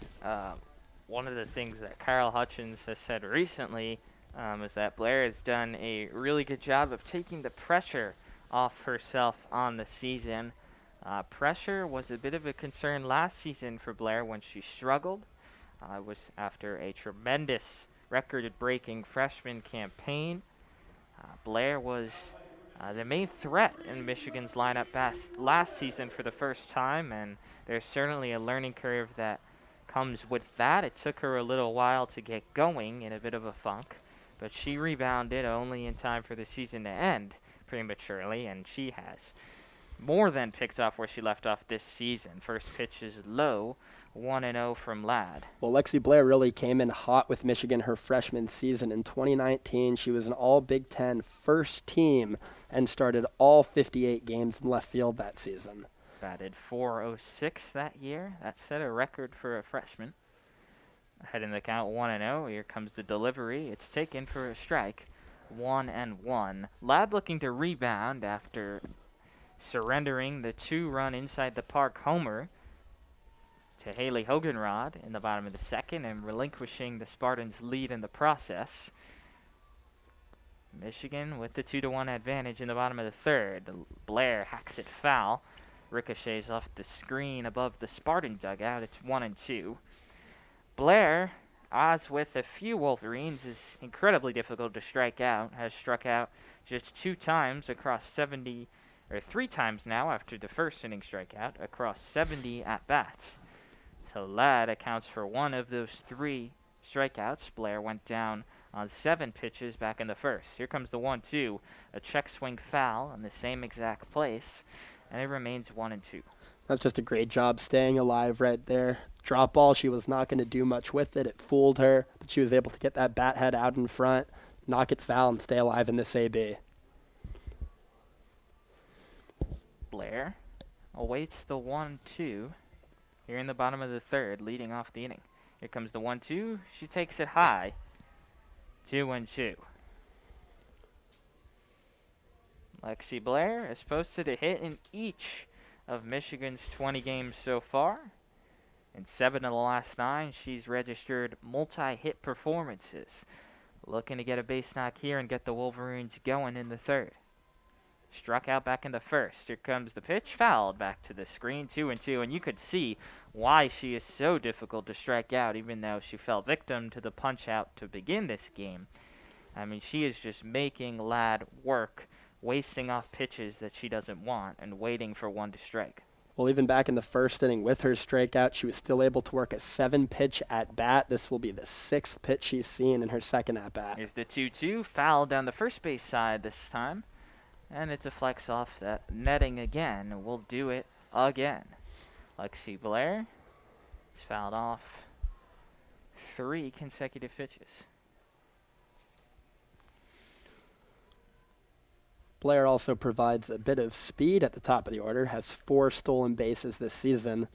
one of the things that Kyle Hutchins has said recently is that Blair has done a really good job of taking the pressure off herself on the season. Pressure was a bit of a concern last season for Blair when she struggled. It was after a tremendous record-breaking freshman campaign. Blair was the main threat in Michigan's lineup last season for the first time, and there's certainly a learning curve that comes with that. It took her a little while to get going in a bit of a funk, but she rebounded only in time for the season to end prematurely, and she has more than picked off where she left off this season. First pitch is low, 1-0 from Ladd. Well, Lexi Blair really came in hot with Michigan her freshman season. In 2019, she was an All-Big Ten first team and started all 58 games in left field that season. Batted .406 that year. That set a record for a freshman. Ahead in the count, 1-0. Here comes the delivery. It's taken for a strike, 1-1. Ladd looking to rebound after surrendering the 2-run inside the park homer to Hayley Hogenrod in the bottom of the second and relinquishing the Spartans' lead in the process. Michigan with the 2-1 advantage in the bottom of the third. Blair hacks it foul. Ricochets off the screen above the Spartan dugout. It's 1-2. Blair, as with a few Wolverines, is incredibly difficult to strike out. Has struck out just 2 times across 70, or 3 times now after the first inning strikeout, across 70 at-bats. So Ladd accounts for 1 of those 3 strikeouts. Blair went down on 7 pitches back in the first. Here comes the 1-2, a check swing foul in the same exact place, and it remains 1-2. That's just a great job staying alive right there. Drop ball, she was not going to do much with it. It fooled her, but she was able to get that bat head out in front, knock it foul, and stay alive in this AB. Blair awaits the 1-2 here in the bottom of the third, leading off the inning. Here comes the 1-2. She takes it high. 2-2. Lexi Blair has posted a hit in each of Michigan's 20 games so far. In 7 of the last 9, she's registered multi-hit performances. Looking to get a base knock here and get the Wolverines going in the third. Struck out back in the first. Here comes the pitch, fouled back to the screen, 2-2, and you could see why she is so difficult to strike out, even though she fell victim to the punch out to begin this game. I mean, she is just making Ladd work wasting off pitches that she doesn't want and waiting for one to strike. Well, even back in the first inning with her strikeout, she was still able to work a 7-pitch at-bat. This will be the 6th pitch she's seen in her second at-bat. Here's the 2-2, foul down the first base side this time. And it deflects off that netting again. We'll do it again. Lexi Blair is fouled off 3 consecutive pitches. Blair also provides a bit of speed at the top of the order, has 4 stolen bases this season,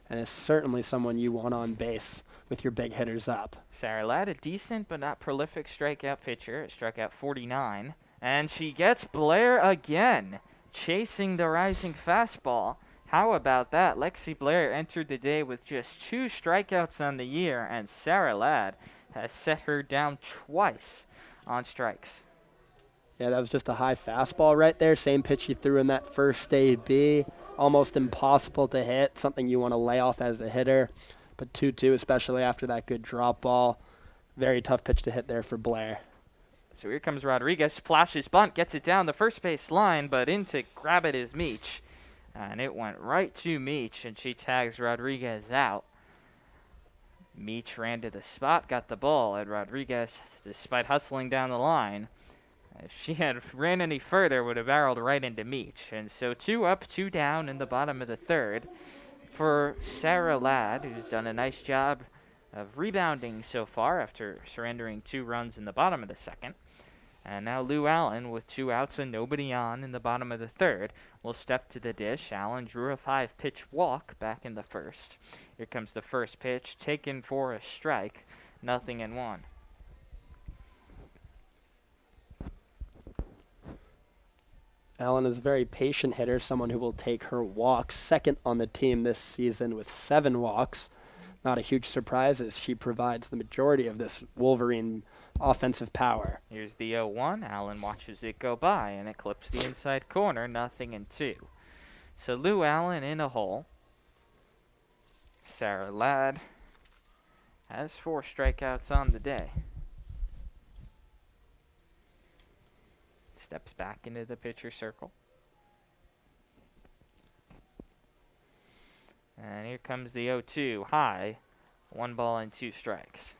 and is certainly someone you want on base with your big hitters up. Sarah Ladd, a decent but not prolific strikeout pitcher, struck out 49. And she gets Blair again, chasing the rising fastball. How about that? Lexi Blair entered the day with just 2 strikeouts on the year, and Sarah Ladd has set her down twice on strikes. Yeah, that was just a high fastball right there. Same pitch she threw in that first AB. Almost impossible to hit, something you want to lay off as a hitter. But 2-2, especially after that good drop ball. Very tough pitch to hit there for Blair. So here comes Rodriguez, flashes bunt, gets it down the first base line, but in to grab it is Meach. And it went right to Meach, and she tags Rodriguez out. Meach ran to the spot, got the ball, and Rodriguez, despite hustling down the line, if she had ran any further, would have barreled right into Meach. And so 2 up, 2 down in the bottom of the third for Sarah Ladd, who's done a nice job of rebounding so far after surrendering 2 runs in the bottom of the second. And now Lou Allen, with 2 outs and nobody on in the bottom of the third, will step to the dish. Allen drew a 5-pitch walk back in the first. Here comes the first pitch, taken for a strike, 0-1. Allen is a very patient hitter, someone who will take her walks, second on the team this season with 7 walks. Not a huge surprise as she provides the majority of this Wolverine offensive power. Here's the 0-1. Allen watches it go by, and it clips the inside corner, 0-2. So Lou Allen in a hole. Sarah Ladd has 4 strikeouts on the day. Steps back into the pitcher circle. And here comes the 0-2. High. 1 ball and 2 strikes.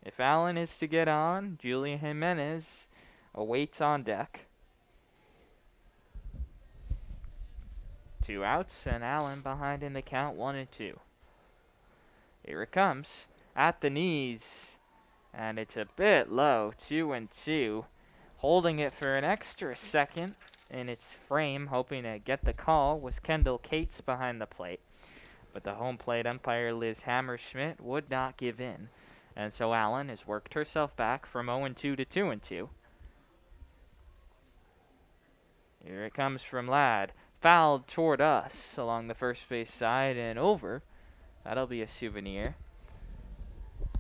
If Allen is to get on, Julia Jimenez awaits on deck. 2 outs, and Allen behind in the count, 1-2. Here it comes, at the knees, and it's a bit low, 2-2. Holding it for an extra second in its frame, hoping to get the call, was Kendall Cates behind the plate. But the home plate umpire, Liz Hammerschmidt, would not give in. And so Allen has worked herself back from 0-2 to 2-2. Here it comes from Ladd. Fouled toward us along the first base side and over. That'll be a souvenir.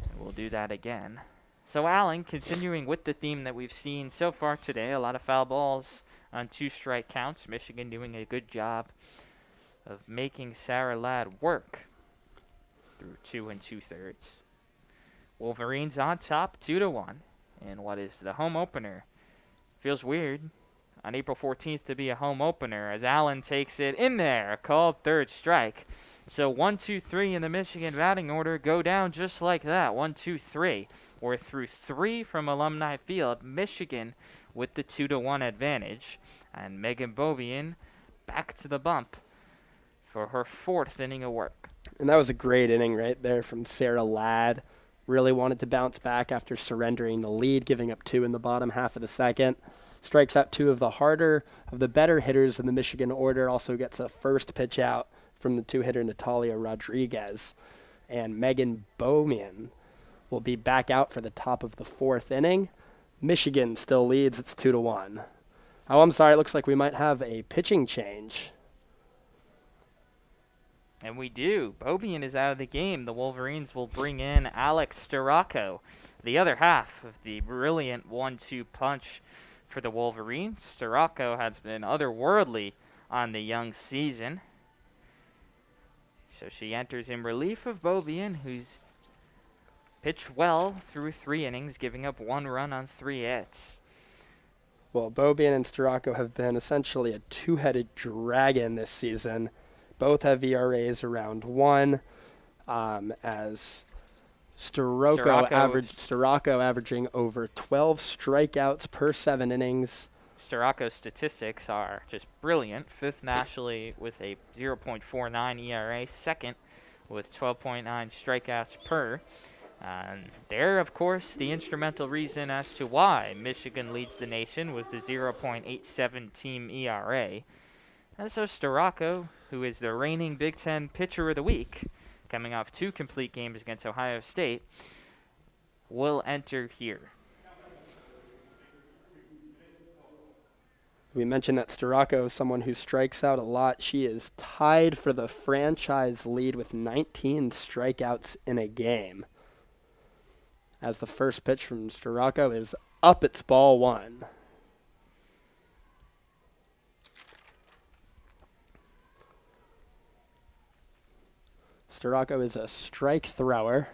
And we'll do that again. So Allen, continuing with the theme that we've seen so far today, a lot of foul balls on 2 strike counts. Michigan doing a good job of making Sarah Ladd work through 2 2/3. Wolverines on top, 2-1, in what is the home opener. Feels weird on April 14th to be a home opener as Allen takes it in there, called 3rd strike. So 1, 2, 3 in the Michigan batting order go down just like that. 1, 2, 3. We're through 3 from Alumni Field. Michigan with the 2-1 advantage, and Megan Bovian back to the bump for her 4th inning of work. And that was a great inning right there from Sarah Ladd. Really wanted to bounce back after surrendering the lead, giving up 2 in the bottom half of the second. Strikes out 2 of the better hitters in the Michigan order. Also gets a first pitch out from the 2-hitter Natalia Rodriguez. And Megan Bovian will be back out for the top of the 4th inning. Michigan still leads. It's 2-1. Oh, I'm sorry. It looks like we might have a pitching change. And we do. Bobian is out of the game. The Wolverines will bring in Alex Starocco, the other half of the brilliant 1-2 punch for the Wolverines. Starocco has been otherworldly on the young season. So she enters in relief of Bobian, who's pitched well through 3 innings, giving up 1 run on 3 hits. Well, Beaubien and Storako have been essentially a two-headed dragon this season. Both have ERAs around 1, as Storako averaging over 12 strikeouts per 7 innings. Storako's statistics are just brilliant. 5th nationally with a 0.49 ERA, 2nd with 12.9 strikeouts per. And they're, of course, the instrumental reason as to why Michigan leads the nation with the 0.87 team ERA. And so Storako, who is the reigning Big Ten Pitcher of the Week, coming off 2 complete games against Ohio State, will enter here. We mentioned that Storako is someone who strikes out a lot. She is tied for the franchise lead with 19 strikeouts in a game. As the first pitch from Storako is up, it's ball 1. Storako is a strike thrower,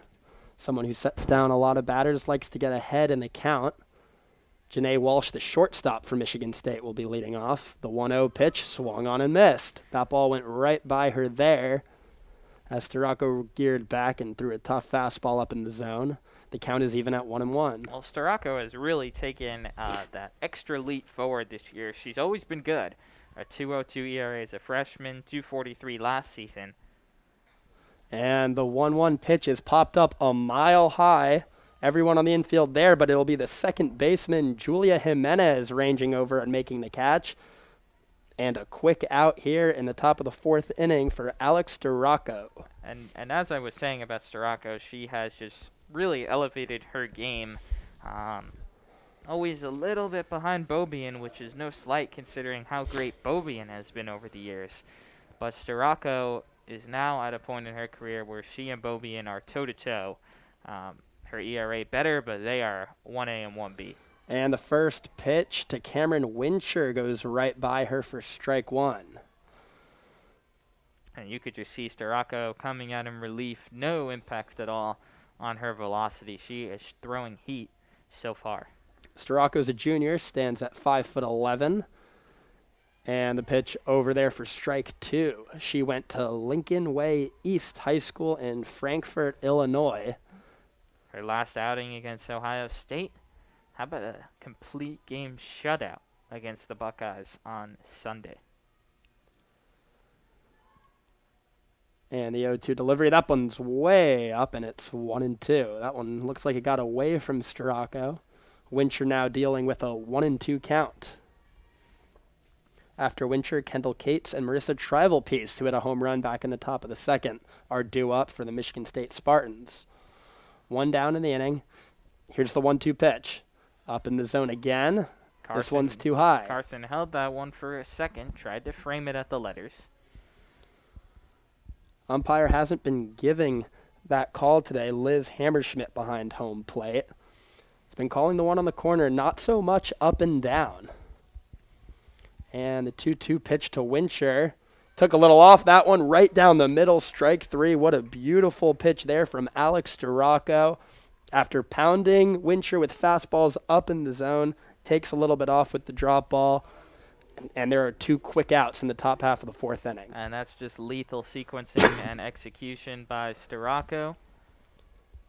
someone who sets down a lot of batters, likes to get ahead in the count. Janae Walsh, the shortstop for Michigan State, will be leading off. The 1-0 pitch swung on and missed. That ball went right by her there as Storako geared back and threw a tough fastball up in the zone. The count is even at 1-1. Well, Storako has really taken that extra leap forward this year. She's always been good. A 2.02 ERA as a freshman, 2.43 last season. And the 1-1 pitch is popped up a mile high. Everyone on the infield there, but it'll be the second baseman, Julia Jimenez, ranging over and making the catch. And a quick out here in the top of the 4th inning for Alex Storako. And as I was saying about Storako, she has just really elevated her game. Always a little bit behind Beaubien, which is no slight considering how great Beaubien has been over the years. But Storako is now at a point in her career where she and Beaubien are toe-to-toe. Her ERA better, but they are 1A and 1B. And the first pitch to Cameron Wincher goes right by her for strike 1. And you could just see Storako coming out in relief. No impact at all on her velocity. She is throwing heat so far. Storako's a junior, stands at 5'11". And the pitch over there for strike 2. She went to Lincoln Way East High School in Frankfort, Illinois. Her last outing against Ohio State. How about a complete game shutout against the Buckeyes on Sunday? And the 0-2 delivery, that one's way up, and it's 1-2. That one looks like it got away from Storako. Wincher now dealing with a 1-2 count. After Wincher, Kendall Cates and Marissa Trivalpiece, who hit a home run back in the top of the 2nd, are due up for the Michigan State Spartans. 1 down in the inning. Here's the 1-2 pitch. Up in the zone again. This one's too high. Carson held that one for a second, tried to frame it at the letters. Umpire hasn't been giving that call today. Liz Hammerschmidt behind home plate. It's been calling the one on the corner, not so much up and down. And the 2-2 pitch to Wincher. Took a little off that one, right down the middle, strike 3. What a beautiful pitch there from Alex Storako. After pounding Wincher with fastballs up in the zone, takes a little bit off with the drop ball. And there are 2 quick outs in the top half of the 4th inning. And that's just lethal sequencing and execution by Storako.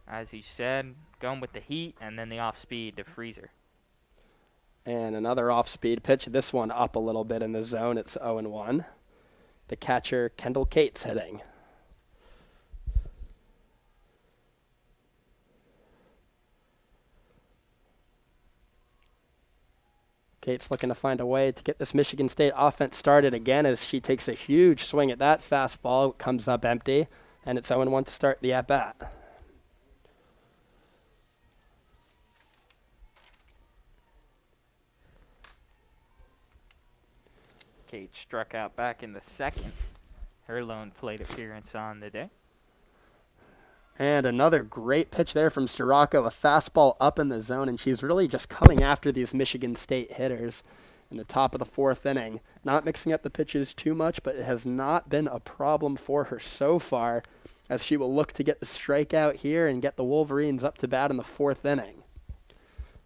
As you said, going with the heat and then the off-speed to Freezer. And another off-speed pitch. This one up a little bit in the zone. It's 0-1. The catcher, Kendall Cates, hitting. Cates looking to find a way to get this Michigan State offense started again as she takes a huge swing at that fastball. It comes up empty, and it's 0-1 to start the at-bat. Kate struck out back in the 2nd. Her lone plate appearance on the day. And another great pitch there from Storako, a fastball up in the zone, and she's really just coming after these Michigan State hitters in the top of the 4th inning. Not mixing up the pitches too much, but it has not been a problem for her so far. as she will look to get the strikeout here and get the Wolverines up to bat in the 4th inning.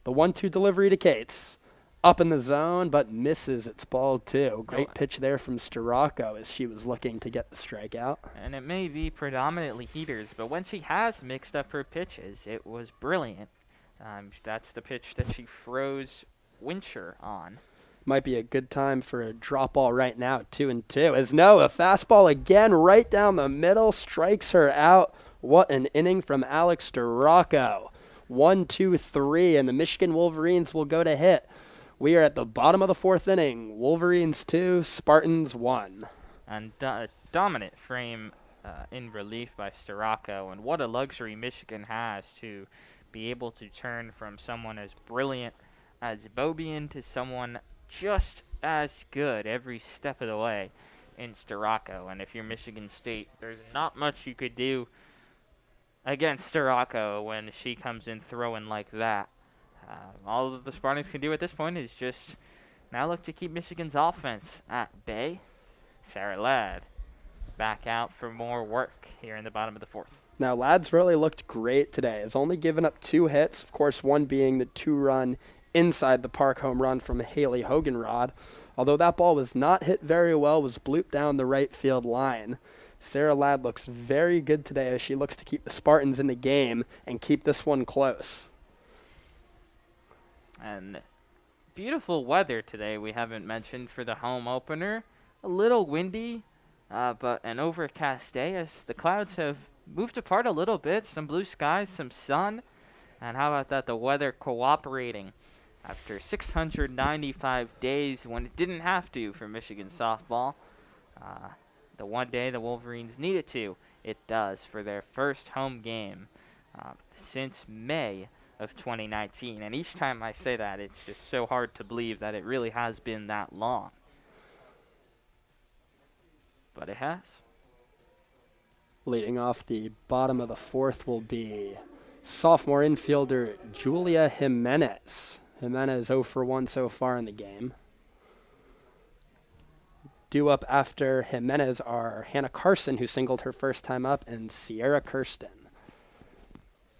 The 1-2 delivery to Cates. Up in the zone, but misses. It's ball 2. Great pitch there from Starocco as she was looking to get the strikeout. And it may be predominantly heaters, but when she has mixed up her pitches, it was brilliant. That's the pitch that she froze Wincher on. Might be a good time for a drop ball right now, 2-2. As no, a fastball again right down the middle, strikes her out. What an inning from Alex Starocco. 1-2-3, and the Michigan Wolverines will go to hit. We are at the bottom of the 4th inning. Wolverines 2, Spartans 1. And dominant frame in relief by Starocco, and what a luxury Michigan has to be able to turn from someone as brilliant as Bobian to someone just as good every step of the way in Starocco. And if you're Michigan State, there's not much you could do against Starocco when she comes in throwing like that. All that the Spartans can do at this point is just now look to keep Michigan's offense at bay. Sarah Ladd back out for more work here in the bottom of the 4th. Now, Ladd's really looked great today. Has only given up 2 hits, of course, one being the 2-run inside the park home run from Hayley Hogenrod. Although that ball was not hit very well, was blooped down the right field line. Sarah Ladd looks very good today as she looks to keep the Spartans in the game and keep this one close. And beautiful weather today we haven't mentioned for the home opener. A little windy, but an overcast day as the clouds have moved apart a little bit. Some blue skies, some sun. And how about that, the weather cooperating after 695 days when it didn't have to for Michigan softball. The one day the Wolverines needed to, it does for their first home game since May of 2019. And each time I say that, it's just so hard to believe that it really has been that long. But it has. Leading off the bottom of the 4th will be sophomore infielder Julia Jimenez. Jimenez 0 for 1 so far in the game. Due up after Jimenez are Hannah Carson, who singled her first time up, and Sierra Kirsten.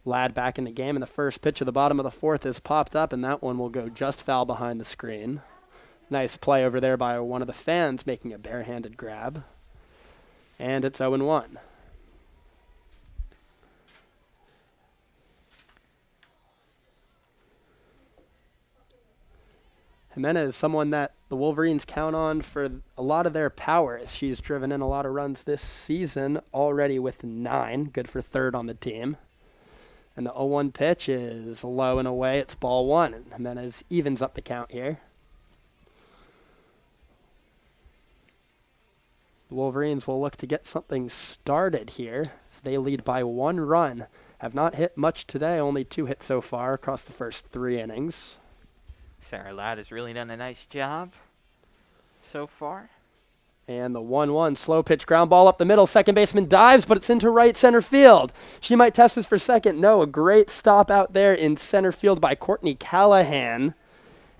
Ladd back in the game, and the first pitch of the bottom of the 4th is popped up, and that one will go just foul behind the screen. Nice play over there by one of the fans making a barehanded grab. And it's 0-1. Jimenez is someone that the Wolverines count on for a lot of their power, as she's driven in a lot of runs this season, already with 9, good for 3rd on the team. And the 0-1 pitch is low and away. It's ball 1, and Jimenez evens up the count here. The Wolverines will look to get something started here as they lead by 1 run. Have not hit much today, only 2 hits so far across the first 3 innings. Sarah Ladd has really done a nice job so far. And the 1-1 slow pitch ground ball up the middle. Second baseman dives, but it's into right center field. She might test this for second. No, a great stop out there in center field by Courtney Callahan.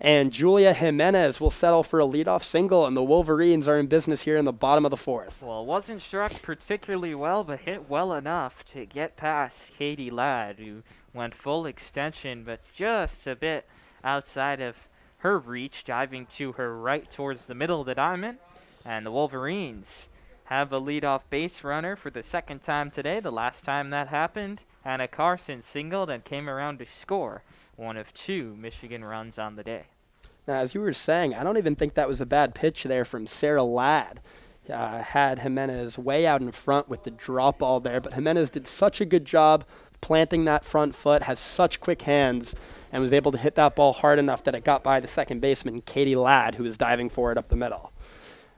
And Julia Jimenez will settle for a leadoff single, and the Wolverines are in business here in the bottom of the 4th. Well, it wasn't struck particularly well, but hit well enough to get past Katie Ladd, who went full extension, but just a bit outside of her reach, diving to her right towards the middle of the diamond. And the Wolverines have a leadoff base runner for the 2nd time today. The last time that happened, Hannah Carson singled and came around to score one of 2 Michigan runs on the day. Now, as you were saying, I don't even think that was a bad pitch there from Sarah Ladd. Had Jimenez way out in front with the drop ball there, but Jimenez did such a good job planting that front foot, has such quick hands, and was able to hit that ball hard enough that it got by the second baseman, Katie Ladd, who was diving for it up the middle.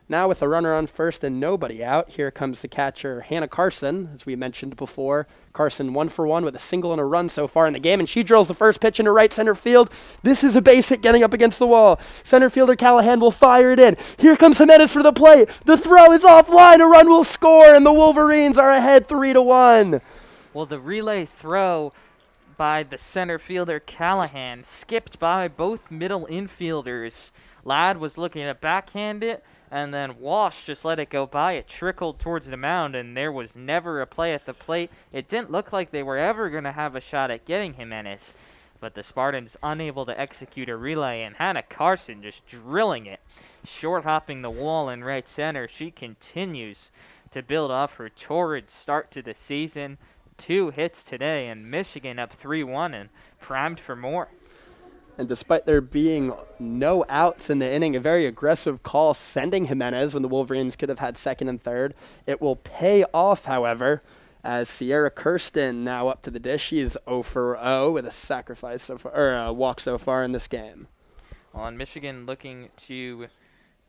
Now with a runner on first and nobody out, here comes the catcher, Hannah Carson, as we mentioned before. Carson 1 for 1 with a single and a run so far in the game, and she drills the first pitch into right center field. This is a base hit getting up against the wall. Center fielder Callahan will fire it in. Here comes Jimenez for the plate. The throw is offline. A run will score, and the Wolverines are ahead 3-1. Well, the relay throw by the center fielder Callahan, skipped by both middle infielders. Ladd was looking to backhand it, and then Walsh just let it go by. It trickled towards the mound, and there was never a play at the plate. It didn't look like they were ever going to have a shot at getting Jimenez, but the Spartans unable to execute a relay, and Hannah Carson just drilling it, short-hopping the wall in right center. She continues to build off her torrid start to the season. 2 hits today, and Michigan up 3-1 and primed for more. And despite there being no outs in the inning, a very aggressive call sending Jimenez when the Wolverines could have had second and third. It will pay off, however, as Sierra Kirsten now up to the dish. She is 0 for 0 with a sacrifice so far, or a walk so far in this game. Well, and Michigan looking to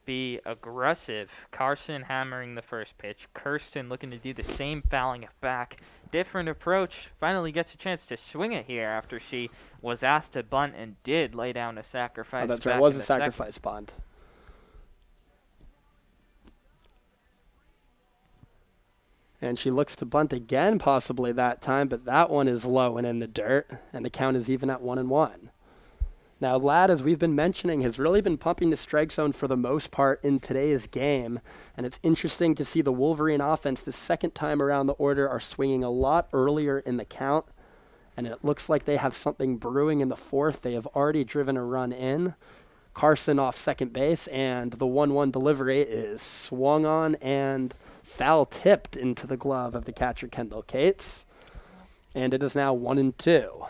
be aggressive. Carson hammering the first pitch. Kirsten looking to do the same, fouling it back. Different approach. Finally gets a chance to swing it here after she was asked to bunt and did lay down a sacrifice. Oh, that's right. It was a sacrifice bunt. And she looks to bunt again possibly that time, but that one is low and in the dirt, and the count is even at 1-1. Now, Ladd, as we've been mentioning, has really been pumping the strike zone for the most part in today's game. And it's interesting to see the Wolverine offense the second time around the order are swinging a lot earlier in the count. And it looks like they have something brewing in the fourth. They have already driven a run in. Carson off second base, and the 1-1 delivery is swung on and foul tipped into the glove of the catcher, Kendall Cates. And it is now 1-2.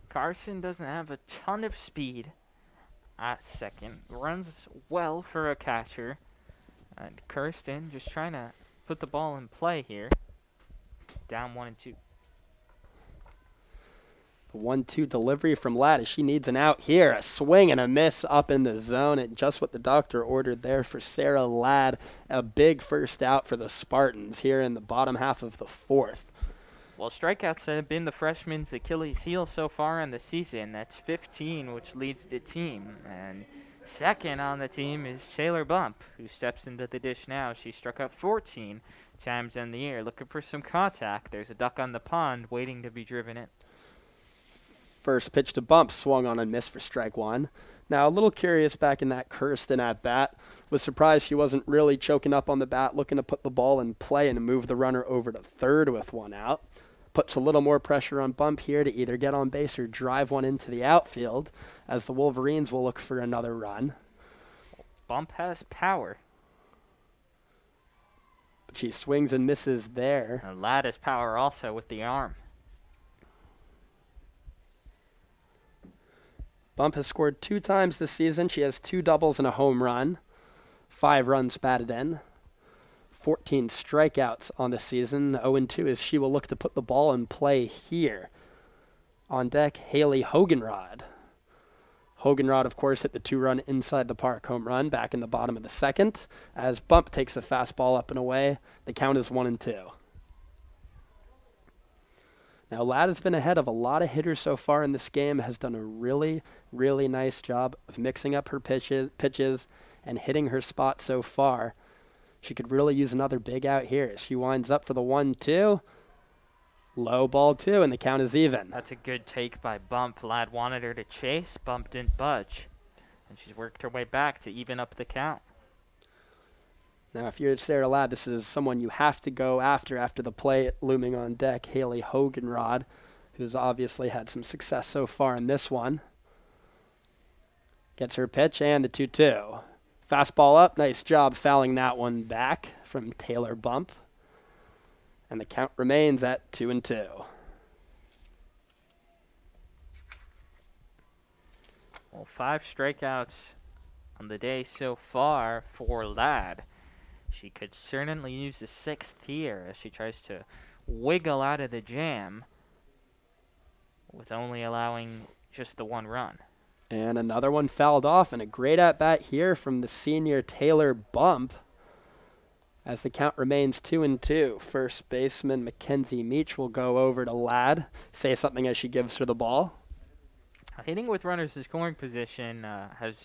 Carson doesn't have a ton of speed at second. Runs well for a catcher. And Kirsten just trying to put the ball in play here. Down 1-2. The 1-2 delivery from Ladd as she needs an out here. A swing and a miss up in the zone. And just what the doctor ordered there for Sarah Ladd. A big first out for the Spartans here in the bottom half of the fourth. Well, strikeouts have been the freshman's Achilles heel so far in the season. That's 15, which leads the team. And second on the team is Taylor Bump, who steps into the dish now. She struck out 14 times in the year. Looking for some contact. There's a duck on the pond waiting to be driven in. First pitch to Bump, swung on and missed for strike one. Now, a little curious back in that Kirsten at bat. Was surprised she wasn't really choking up on the bat, looking to put the ball in play and move the runner over to third with one out. Puts a little more pressure on Bump here to either get on base or drive one into the outfield, as the Wolverines will look for another run. Bump has power. But she swings and misses there. And Ladd has power also with the arm. Bump has scored 2 times this season. She has 2 doubles and a home run. 5 runs batted in. 14 strikeouts on the season. 0-2 as she will look to put the ball in play here. On deck, Hayley Hogenrod. Hogenrod, of course, hit the 2-run inside the park home run back in the bottom of the second. As Bump takes a fastball up and away, the count is 1-2. Now, Ladd has been ahead of a lot of hitters so far in this game, has done a really, really nice job of mixing up her pitches and hitting her spot so far. She could really use another big out here. She winds up for the 1-2. Low ball 2, and the count is even. That's a good take by Bump. Ladd wanted her to chase. Bump didn't budge. And she's worked her way back to even up the count. Now, if you're Sarah Ladd, this is someone you have to go after the plate. Looming on deck, Hayley Hogenrod, who's obviously had some success so far in this one. Gets her pitch and the 2-2. Fastball up. Nice job fouling that one back from Taylor Bump. And the count remains at 2-2. Well, 5 strikeouts on the day so far for Ladd. She could certainly use the 6th here as she tries to wiggle out of the jam with only allowing just the 1 run. And another one fouled off, and a great at-bat here from the senior Taylor Bump. As the count remains 2-2, first baseman Mackenzie Meach will go over to Ladd, say something as she gives her the ball. Hitting with runners in scoring position has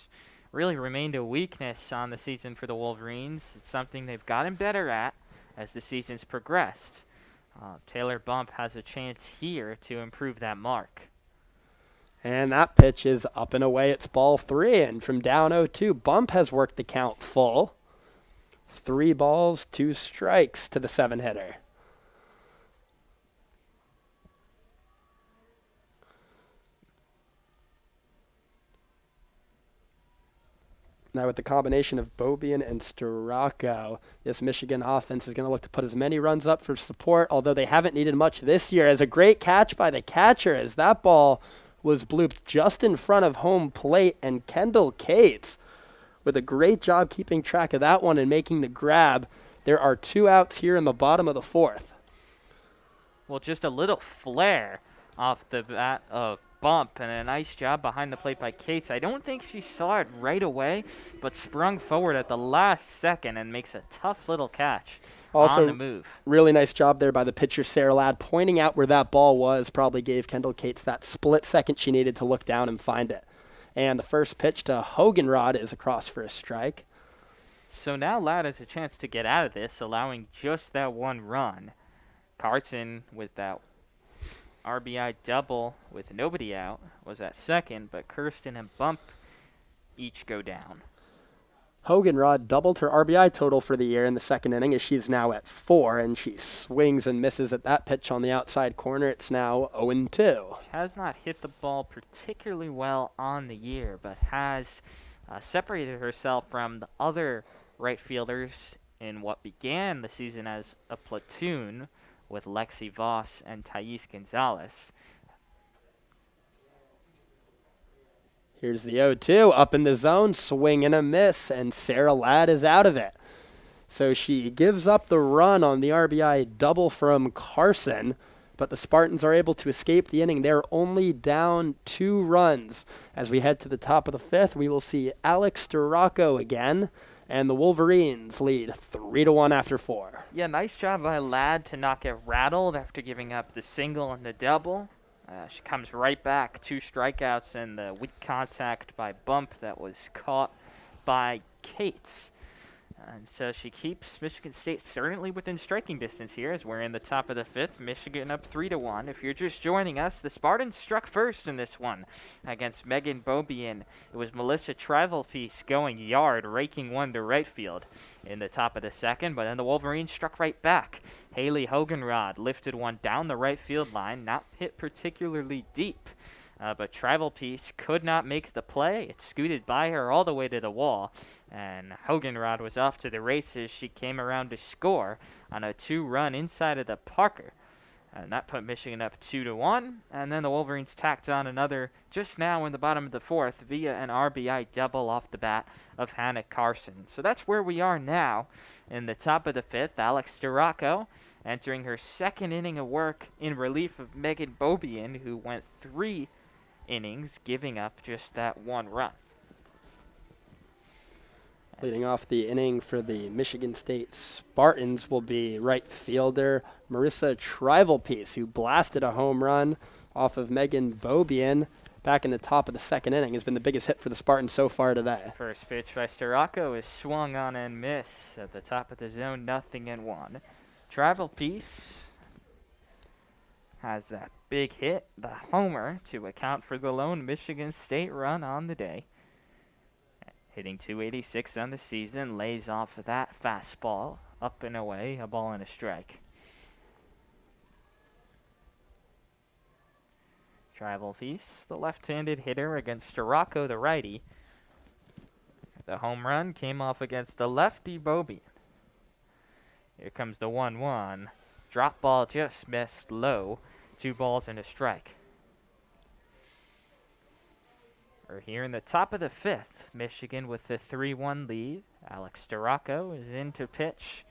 really remained a weakness on the season for the Wolverines. It's something they've gotten better at as the season's progressed. Taylor Bump has a chance here to improve that mark. And that pitch is up and away. It's ball 3, and from down 0-2, Bump has worked the count full. 3 balls, 2 strikes to the 7-hitter. Now with the combination of Beaubien and Storako, this Michigan offense is going to look to put as many runs up for support, although they haven't needed much this year. As a great catch by the catcher, as that ball was blooped just in front of home plate, and Kendall Cates with a great job keeping track of that one and making the grab. There are 2 outs here in the bottom of the 4th. Well, just a little flare off the bat of Bump, and a nice job behind the plate by Cates. I don't think she saw it right away, but sprung forward at the last second and makes a tough little catch on the move. Really nice job there by the pitcher, Sarah Ladd, pointing out where that ball was. Probably gave Kendall Cates that split second she needed to look down and find it. And the first pitch to Hogenrod is across for a strike. So now Ladd has a chance to get out of this, allowing just that 1 run. Carson with that RBI double with nobody out was at second, but Kirsten and Bump each go down. Hogenrod doubled her RBI total for the year in the 2nd inning, as she's now at 4, and she swings and misses at that pitch on the outside corner. It's now 0-2. She has not hit the ball particularly well on the year, but has separated herself from the other right fielders in what began the season as a platoon with Lexi Voss and Thais Gonzalez. Here's the 0-2, up in the zone, swing and a miss, and Sarah Ladd is out of it. So she gives up the run on the RBI double from Carson, but the Spartans are able to escape the inning. They're only down 2 runs. As we head to the top of the 5th, we will see Alex Storako again, and the Wolverines lead 3-1 after 4. Yeah, nice job by Ladd to not get rattled after giving up the single and the double. She comes right back, 2 strikeouts and the weak contact by Bump that was caught by Cates. And so she keeps Michigan State certainly within striking distance here as we're in the top of the 5th. Michigan up 3-1. If you're just joining us, the Spartans struck first in this one against Megan Beaubien. It was Melissa Travelpiece going yard, raking one to right field in the top of the 2nd, but then the Wolverines struck right back. Hayley Hogenrod lifted one down the right field line, not hit particularly deep. But Travelpiece could not make the play. It scooted by her all the way to the wall, and Hogenrod was off to the races. She came around to score on a 2-run inside of the Parker, and that put Michigan up 2-1. And then the Wolverines tacked on another just now in the bottom of the 4th via an RBI double off the bat of Hannah Carson. So that's where we are now in the top of the 5th. Alex Storako entering her 2nd inning of work in relief of Megan Beaubien, who went 3 innings, giving up just that 1 run. Leading off the inning for the Michigan State Spartans will be right fielder Marissa Travelpiece, who blasted a home run off of Megan Beaubien back in the top of the 2nd inning. Has been the biggest hit for the Spartans so far today. First pitch by Storako is swung on and miss at the top of the zone, 0-1. Travelpiece has that big hit, the homer, to account for the lone Michigan State run on the day. Hitting .286 on the season, lays off of that fastball, up and away, a ball and a strike. Travelpiece, the left-handed hitter against Storako, the righty. The home run came off against the lefty Beaubien. Here comes the 1-1. Drop ball just missed low. 2 balls and a strike. We're here in the top of the 5th. Michigan with the 3-1 lead. Alex Storako is in to pitch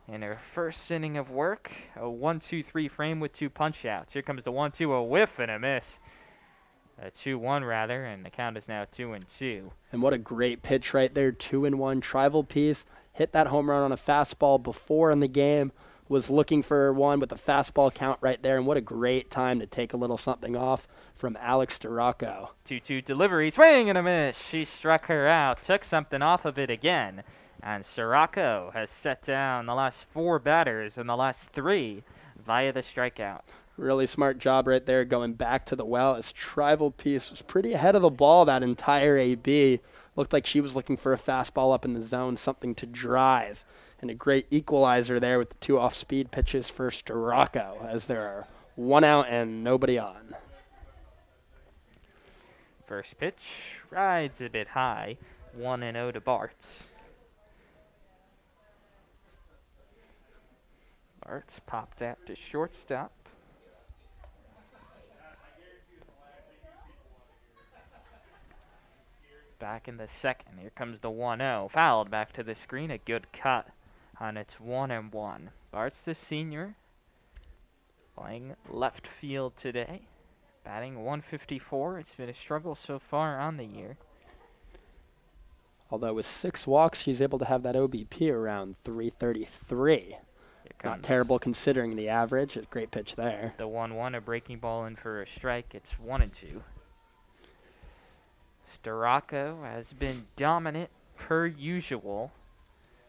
in her first inning of work. A 1-2-3 frame with 2 punch-outs. Here comes the 1-2, a whiff and a miss. A 2-1 rather, and the count is now 2-2. And what a great pitch right there, 2-1. Travelpiece hit that home run on a fastball before in the game. Was looking for one with a fastball count right there, and what a great time to take a little something off from Alex Storako. 2-2 delivery, swing and a miss. She struck her out, took something off of it again, and Storako has set down the last 4 batters in the last 3 via the strikeout. Really smart job right there going back to the well as Tribal Peace was pretty ahead of the ball that entire AB. Looked like she was looking for a fastball up in the zone, something to drive. And a great equalizer there with the 2 off-speed pitches for Storako as there are 1 out and nobody on. First pitch, rides a bit high, 1-0 to Bartz. Bartz popped out to shortstop. Back in the second, here comes the 1-0. Fouled back to the screen, a good cut on its 1-1. Bartz, the senior, playing left field today. Batting 154. It's been a struggle so far on the year. Although with 6 walks, she's able to have that OBP around 333. Not terrible considering the average. A great pitch there. The 1-1, a breaking ball in for a strike. It's 1-2. Storako has been dominant per usual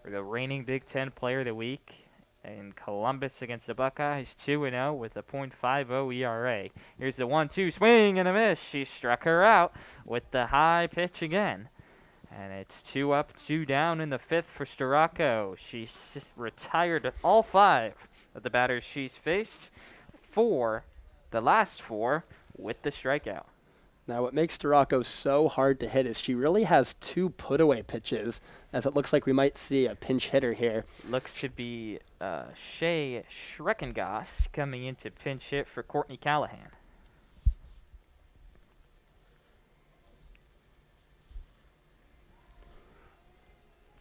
for the reigning Big Ten Player of the Week in Columbus against the Buckeyes, 2-0 with a .50 ERA. Here's the 1-2 swing and a miss. She struck her out with the high pitch again. And it's 2 up, 2 down in the 5th for Storako. She's retired all 5 of the batters she's faced, the last 4 with the strikeout. Now, what makes Storako so hard to hit is she really has 2 put-away pitches, as it looks like we might see a pinch hitter here. Looks to be Shea Schreckengoss coming in to pinch hit for Courtney Callahan.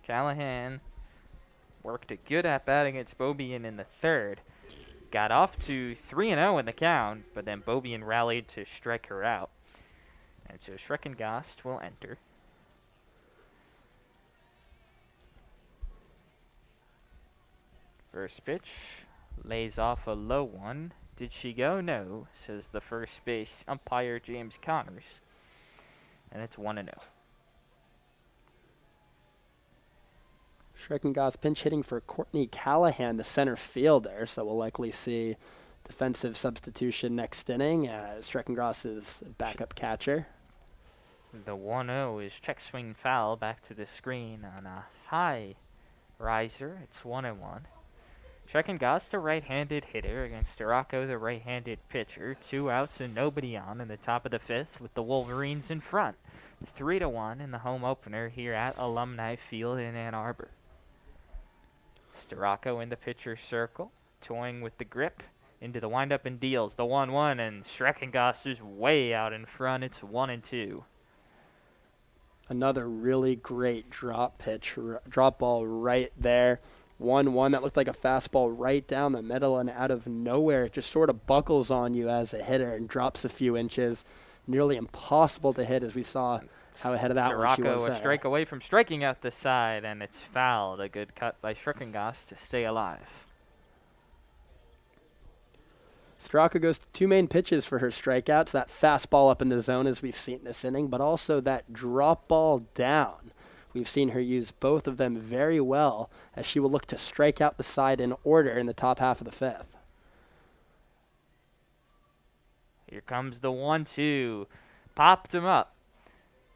Callahan worked a good at-bat against Beaubien in the 3rd. Got off to 3-0 in the count, but then Beaubien rallied to strike her out. And so Schreckengoss will enter. First pitch, lays off a low one. Did she go? No, says the first base umpire James Connors. And it's 1-0. Schreckengoss pinch hitting for Courtney Callahan, the center fielder, so we'll likely see defensive substitution next inning as Schreckengoss is backup catcher. The 1-0 is check swing foul back to the screen on a high riser. It's 1-1. Schreckengoss, the right-handed hitter against Storako, the right-handed pitcher. 2 outs and nobody on in the top of the 5th with the Wolverines in front. 3-1 in the home opener here at Alumni Field in Ann Arbor. Storako in the pitcher's circle, toying with the grip into the windup and deals the 1-1, and Schreckengoss is way out in front. It's 1-2. Another really great drop pitch, drop ball right there. 1-1, that looked like a fastball right down the middle and out of nowhere. It just sort of buckles on you as a hitter and drops a few inches. Nearly impossible to hit, as we saw how ahead of that one she was Storako a strike away from striking out the side, and it's fouled. A good cut by Schreckengoss to stay alive. Storako goes to 2 main pitches for her strikeouts. That fastball up in the zone, as we've seen this inning, but also that drop ball down. We've seen her use both of them very well, as she will look to strike out the side in order in the top half of the 5th. Here comes the 1-2. Popped him up.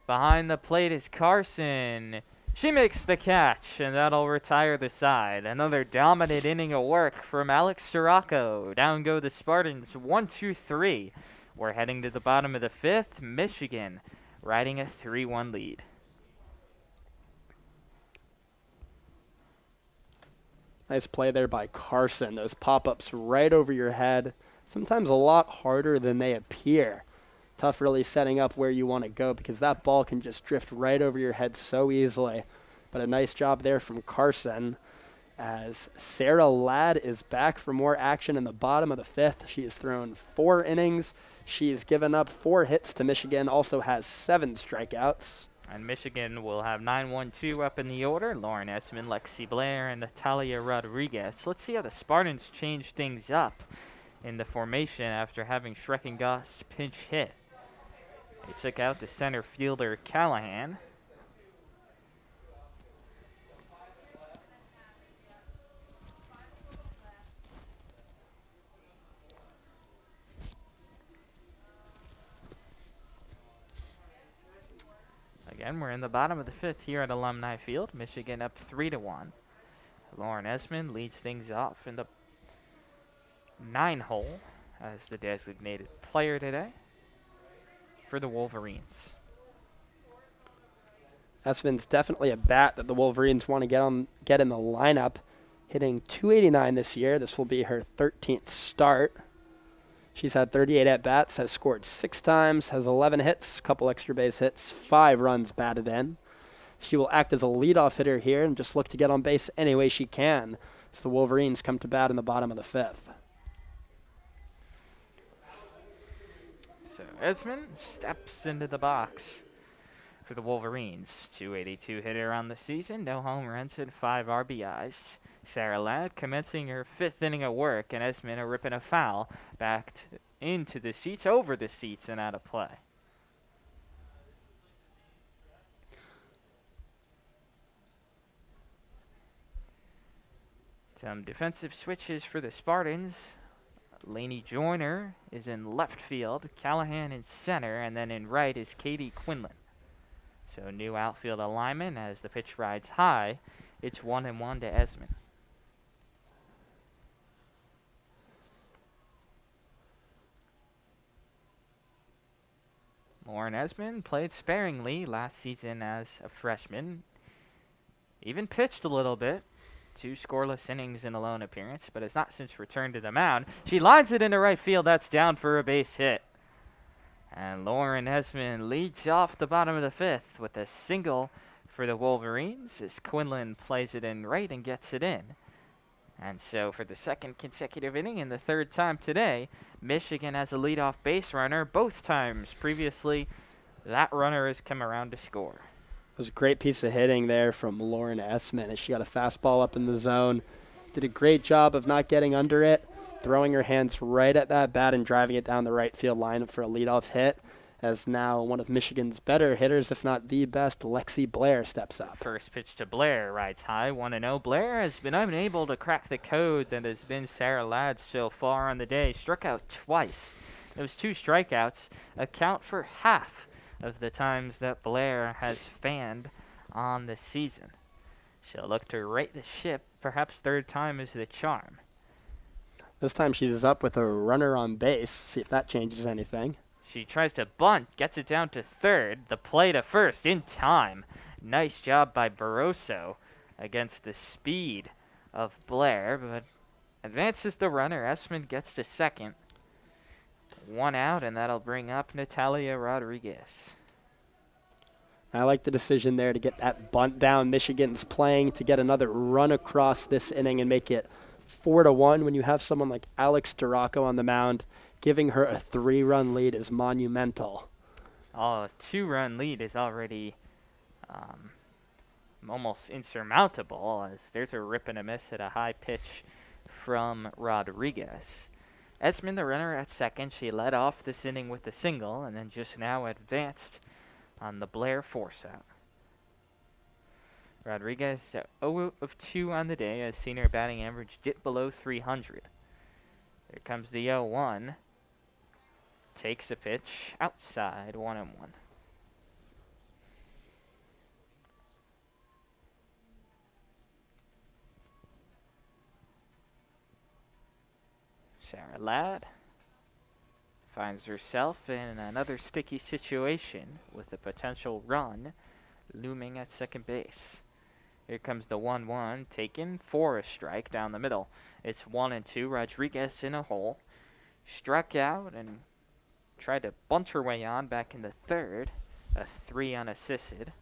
Behind the plate is Carson. She makes the catch, and that'll retire the side. Another dominant inning of work from Alex Storako. Down go the Spartans, 1-2-3. We're heading to the bottom of the 5th. Michigan riding a 3-1 lead. Nice play there by Carson. Those pop-ups right over your head. Sometimes a lot harder than they appear. Tough really setting up where you want to go because that ball can just drift right over your head so easily. But a nice job there from Carson as Sarah Ladd is back for more action in the bottom of the 5th. She has thrown 4 innings. She has given up 4 hits to Michigan, also has 7 strikeouts. And Michigan will have 9-1-2 up in the order. Lauren Essman, Lexi Blair, and Natalia Rodriguez. Let's see how the Spartans change things up in the formation after having Schreckengoss pinch hit. They took out the center fielder Callahan. Again, we're in the bottom of the 5th here at Alumni Field. Michigan up 3-1. Lauren Esmond leads things off in the 9-hole as the designated player today for the Wolverines. Esmond's definitely a bat that the Wolverines want to get in the lineup. Hitting .289 this year. This will be her 13th start. She's had 38 at-bats, has scored 6 times, has 11 hits, a couple extra base hits, 5 runs batted in. She will act as a leadoff hitter here and just look to get on base any way she can as the Wolverines come to bat in the bottom of the 5th. So Esmond steps into the box for the Wolverines. .282 hitter on the season, no home runs and 5 RBIs. Sarah Ladd commencing her 5th inning of work, and Esmond ripping a foul back into the seats, over the seats, and out of play. Some defensive switches for the Spartans. Lainey Joyner is in left field, Callahan in center, and then in right is Katie Quinlan. So new outfield alignment as the pitch rides high. It's 1-1 to Esmond. Lauren Esmond played sparingly last season as a freshman. Even pitched a little bit. 2 scoreless innings in a lone appearance, but has not since returned to the mound. She lines it into right field. That's down for a base hit. And Lauren Esmond leads off the bottom of the 5th with a single for the Wolverines as Quinlan plays it in right and gets it in. And so for the 2nd consecutive inning and the 3rd time today, Michigan has a leadoff base runner both times. Previously, that runner has come around to score. It was a great piece of hitting there from Lauren Esmond as she got a fastball up in the zone. Did a great job of not getting under it, throwing her hands right at that bat and driving it down the right field line for a leadoff hit. As now one of Michigan's better hitters, if not the best, Lexi Blair steps up. First pitch to Blair, rides high, 1-0. Blair has been unable to crack the code that has been Sarah Ladd so far on the day. Struck out twice. Those 2 strikeouts account for half of the times that Blair has fanned on the season. She'll look to right the ship. Perhaps 3rd time is the charm. This time she's up with a runner on base. See if that changes anything. She tries to bunt, gets it down to 3rd. The play to 1st in time. Nice job by Barroso against the speed of Blair, but advances the runner. Esmond gets to 2nd. 1 out, and that'll bring up Natalia Rodriguez. I like the decision there to get that bunt down. Michigan's playing to get another run across this inning and make it 4-1 when you have someone like Alex Barroso on the mound. Giving her a 3-run lead is monumental. Oh, a 2-run lead is already almost insurmountable, as there's a rip and a miss at a high pitch from Rodriguez. Esmond, the runner at 2nd, she led off this inning with a single and then just now advanced on the Blair force out. Rodriguez 0 of 2 on the day, has seen her batting average dip below 300. Here comes the 0-1. Takes a pitch outside, 1-1. Sarah Ladd finds herself in another sticky situation with a potential run looming at 2nd base. Here comes the 1-1, taken for a strike down the middle. It's 1-2, Rodriguez in a hole. Struck out and tried to bunt her way on back in the 3rd. A 3 unassisted.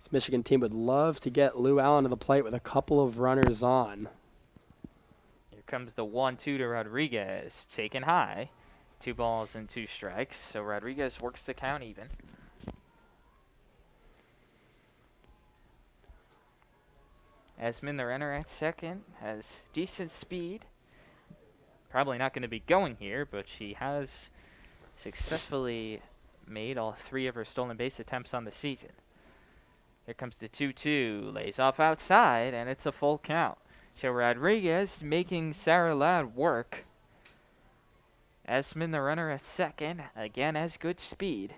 This Michigan team would love to get Lou Allen to the plate with a couple of runners on. Here comes the 1-2 to Rodriguez, taken high. 2 balls and 2 strikes, so Rodriguez works the count even. Esmond, the runner at 2nd, has decent speed. Probably not going to be going here, but she has successfully made all 3 of her stolen base attempts on the season. Here comes the 2-2, lays off outside, and it's a full count. So Rodriguez making Sarah Ladd work. Esmond, the runner at 2nd, again has good speed.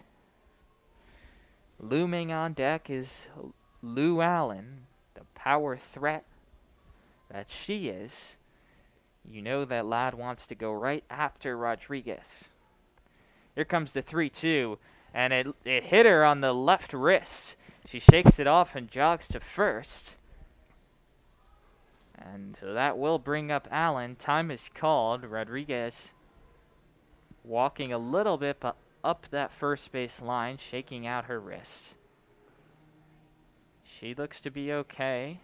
Looming on deck is Lou Allen, the power threat that she is. You know that lad wants to go right after Rodriguez. Here comes the 3-2, and it hit her on the left wrist. She shakes it off and jogs to first. And so that will bring up Allen. Time is called. Rodriguez walking a little bit up that first base line, shaking out her wrist. She looks to be okay.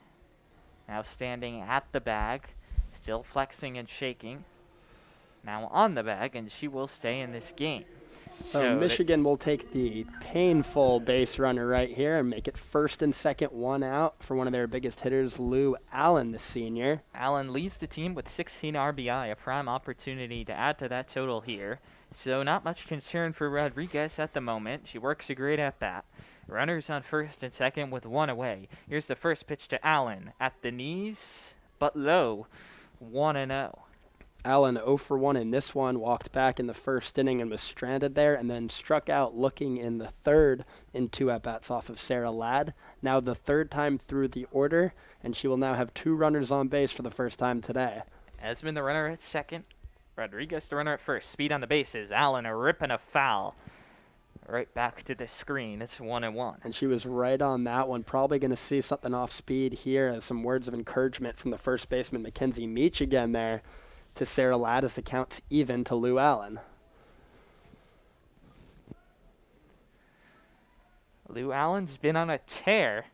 Now standing at the bag, still flexing and shaking. Now on the bag, and she will stay in this game. So Michigan will take the painful base runner right here and make it first and second, one out for one of their biggest hitters, Lou Allen, the senior. Allen leads the team with 16 RBI, a prime opportunity to add to that total here. So not much concern for Rodriguez at the moment. She works a great at-bat. Runners on first and second with one away. Here's the first pitch to Allen. At the knees, but low. 1-0. Allen 0 for 1 in this one, walked back in the first inning and was stranded there, and then struck out looking in the third in 2 at-bats off of Sarah Ladd. Now the third time through the order, and she will now have 2 runners on base for the first time today. Esmond the runner at second. Rodriguez the runner at first. Speed on the bases. Allen a rip and a foul. Right back to the screen. It's 1-1. And she was right on that one. Probably going to see something off speed here as some words of encouragement from the first baseman, Mackenzie Meach, again there to Sarah Ladd as the count's even to Lou Allen. Lou Allen's been on a tear,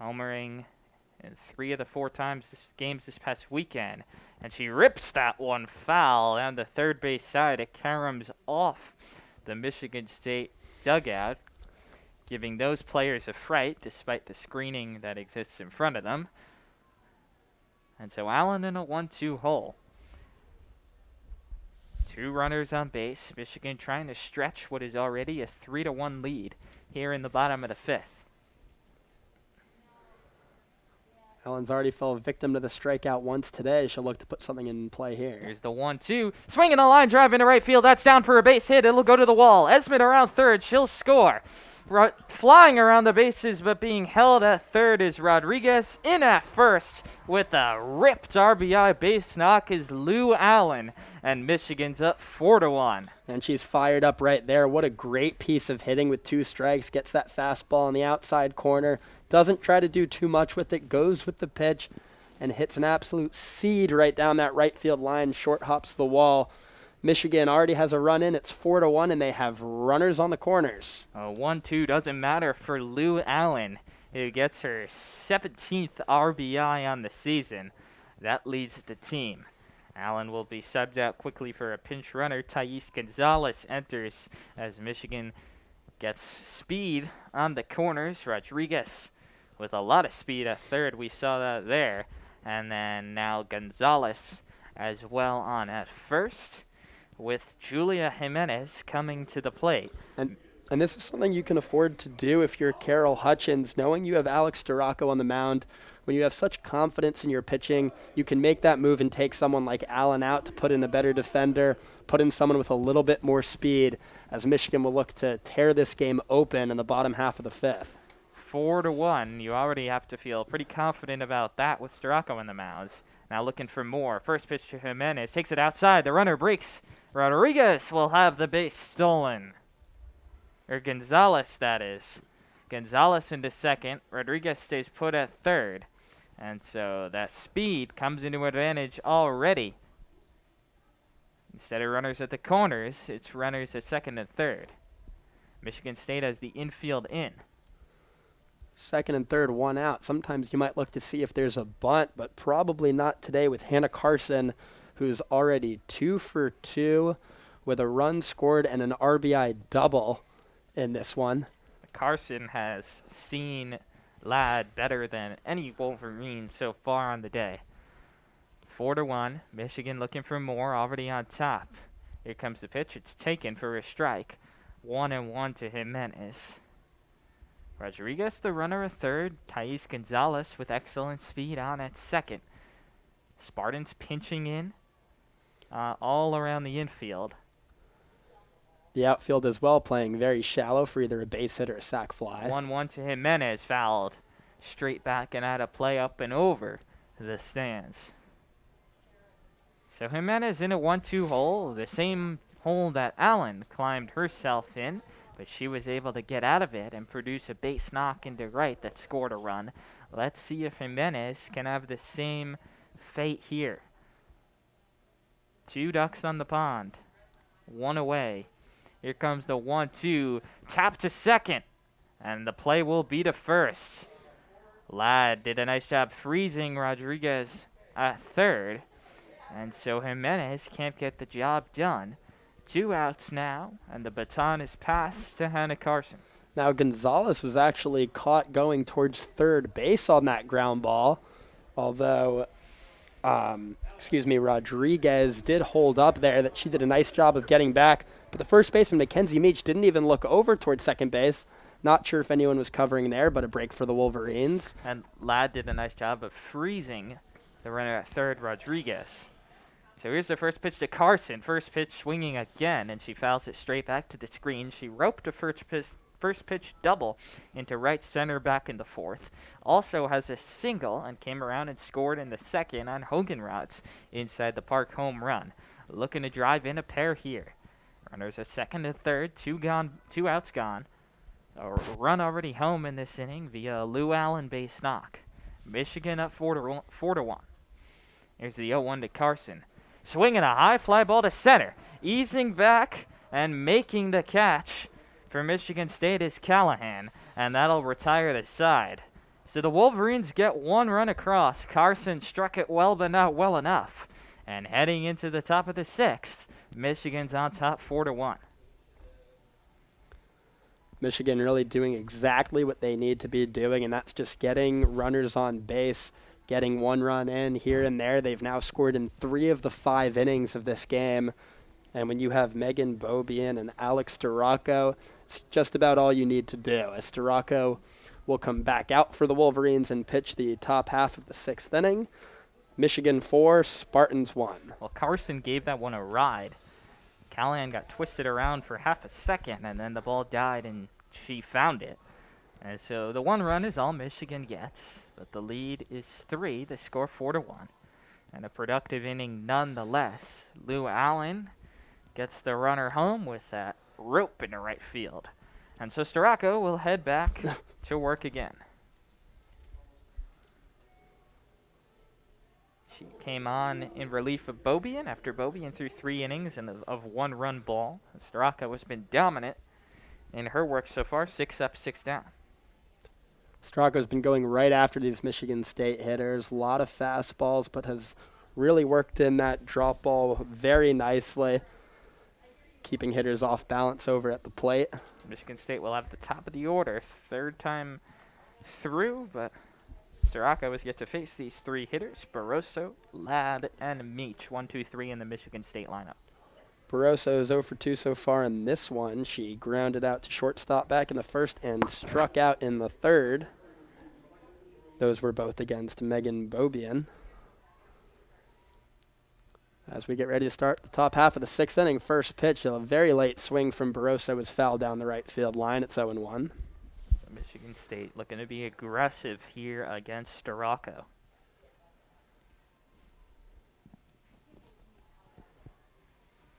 homering in 3 of the 4 games this past weekend. And she rips that one foul down the third base side. It caroms off the Michigan State dugout, giving those players a fright despite the screening that exists in front of them. And so Allen in a 1-2 hole. 2 runners on base. Michigan trying to stretch what is already a 3-1 lead here in the bottom of the 5th. Allen's already fell victim to the strikeout once today. She'll look to put something in play here. Here's the 1-2. Swinging a line drive into right field. That's down for a base hit. It'll go to the wall. Esmond around third. She'll score. Flying around the bases, but being held at third is Rodriguez. In at first with a ripped RBI base knock is Lou Allen, and Michigan's up 4-1. And she's fired up right there. What a great piece of hitting with 2 strikes. Gets that fastball in the outside corner. Doesn't try to do too much with it. Goes with the pitch and hits an absolute seed right down that right field line. Short hops the wall. Michigan already has a run in. It's 4-1, and they have runners on the corners. 1-2 doesn't matter for Lou Allen, who gets her 17th RBI on the season. That leads the team. Allen will be subbed out quickly for a pinch runner. Thais Gonzalez enters as Michigan gets speed on the corners. Rodriguez with a lot of speed at third. We saw that there. And then now Gonzalez as well on at first, with Julia Jimenez coming to the plate. And this is something you can afford to do if you're Carol Hutchins, knowing you have Alex Duraco on the mound. When you have such confidence in your pitching, you can make that move and take someone like Allen out to put in a better defender, put in someone with a little bit more speed, as Michigan will look to tear this game open in the bottom half of the 5th. 4-1. You already have to feel pretty confident about that with Duraco in the mounds. Now looking for more. First pitch to Jimenez. Takes it outside. The runner breaks. Rodriguez will have the base stolen. Or Gonzalez, that is. Gonzalez into second. Rodriguez stays put at third. And so that speed comes into advantage already. Instead of runners at the corners, it's runners at second and third. Michigan State has the infield in. Second and third, 1 out. Sometimes you might look to see if there's a bunt, but probably not today with Hannah Carson, who's already 2 for 2 with a run scored and an RBI double in this one. Carson has seen Ladd better than any Wolverine so far on the day. 4-1. Michigan looking for more, already on top. Here comes the pitch. It's taken for a strike. 1-1 to Jimenez. Rodriguez, the runner at third. Thais Gonzalez with excellent speed on at second. Spartans pinching in all around the infield. The outfield as well, playing very shallow for either a base hit or a sac fly. 1-1 to Jimenez, fouled. Straight back and out of play, up and over the stands. So Jimenez in a 1-2 hole, the same hole that Allen climbed herself in, but she was able to get out of it and produce a base knock into right that scored a run. Let's see if Jimenez can have the same fate here. 2 ducks on the pond, 1 away. Here comes the 1-2, tap to second, and the play will be to first. Ladd did a nice job freezing Rodriguez at third, and so Jimenez can't get the job done. 2 outs now, and the baton is passed to Hannah Carson. Now Gonzalez was actually caught going towards third base on that ground ball, although Rodriguez did hold up there. That she did a nice job of getting back, but the first baseman, Mackenzie Meach, didn't even look over towards second base. Not sure if anyone was covering there, but a break for the Wolverines. And Ladd did a nice job of freezing the runner at third, Rodriguez. So here's the first pitch to Carson. First pitch swinging again, and she fouls it straight back to the screen. She roped a first pitch double into right center back in the fourth. Also has a single and came around and scored in the second on Hogenrod's inside the park home run. Looking to drive in a pair here. Runners at second and third, 2 outs gone. A run already home in this inning via a Lou Allen base knock. Michigan up 4-1. Here's the 0-1 to Carson. Swinging a high fly ball to center. Easing back and making the catch for Michigan State is Callahan, and that'll retire the side. So the Wolverines get 1 run across. Carson struck it well, but not well enough. And heading into the top of the 6th, Michigan's on top 4-1. Michigan really doing exactly what they need to be doing, and that's just getting runners on base, getting 1 run in here and there. They've now scored in 3 of the 5 innings of this game. And when you have Megan Beaubien and Alex Storako, it's just about all you need to do. As Storako will come back out for the Wolverines and pitch the top half of the 6th inning. Michigan 4, Spartans 1. Well, Carson gave that one a ride. Callahan got twisted around for half a second, and then the ball died, and she found it. And so the 1 run is all Michigan gets, but the lead is 3. The score 4-1, and a productive inning nonetheless. Lou Allen gets the runner home with that rope in the right field, and so Storako will head back to work again. She came on in relief of Beaubien after Beaubien threw 3 innings and of 1-run ball. Storako has been dominant in her work so far, 6 up, 6 down. Storako's been going right after these Michigan State hitters. A lot of fastballs, but has really worked in that drop ball very nicely, keeping hitters off balance over at the plate. Michigan State will have the top of the order, 3rd time through, but Storako is yet to face these 3 hitters, Barroso, Ladd, and Meach, 1, 2, 3 in the Michigan State lineup. Barroso is 0 for 2 so far in this one. She grounded out to shortstop back in the 1st and struck out in the 3rd. Those were both against Megan Beaubien. As we get ready to start the top half of the 6th inning, first pitch, a very late swing from Barroso was fouled down the right field line. It's 0-1. Michigan State looking to be aggressive here against Storako.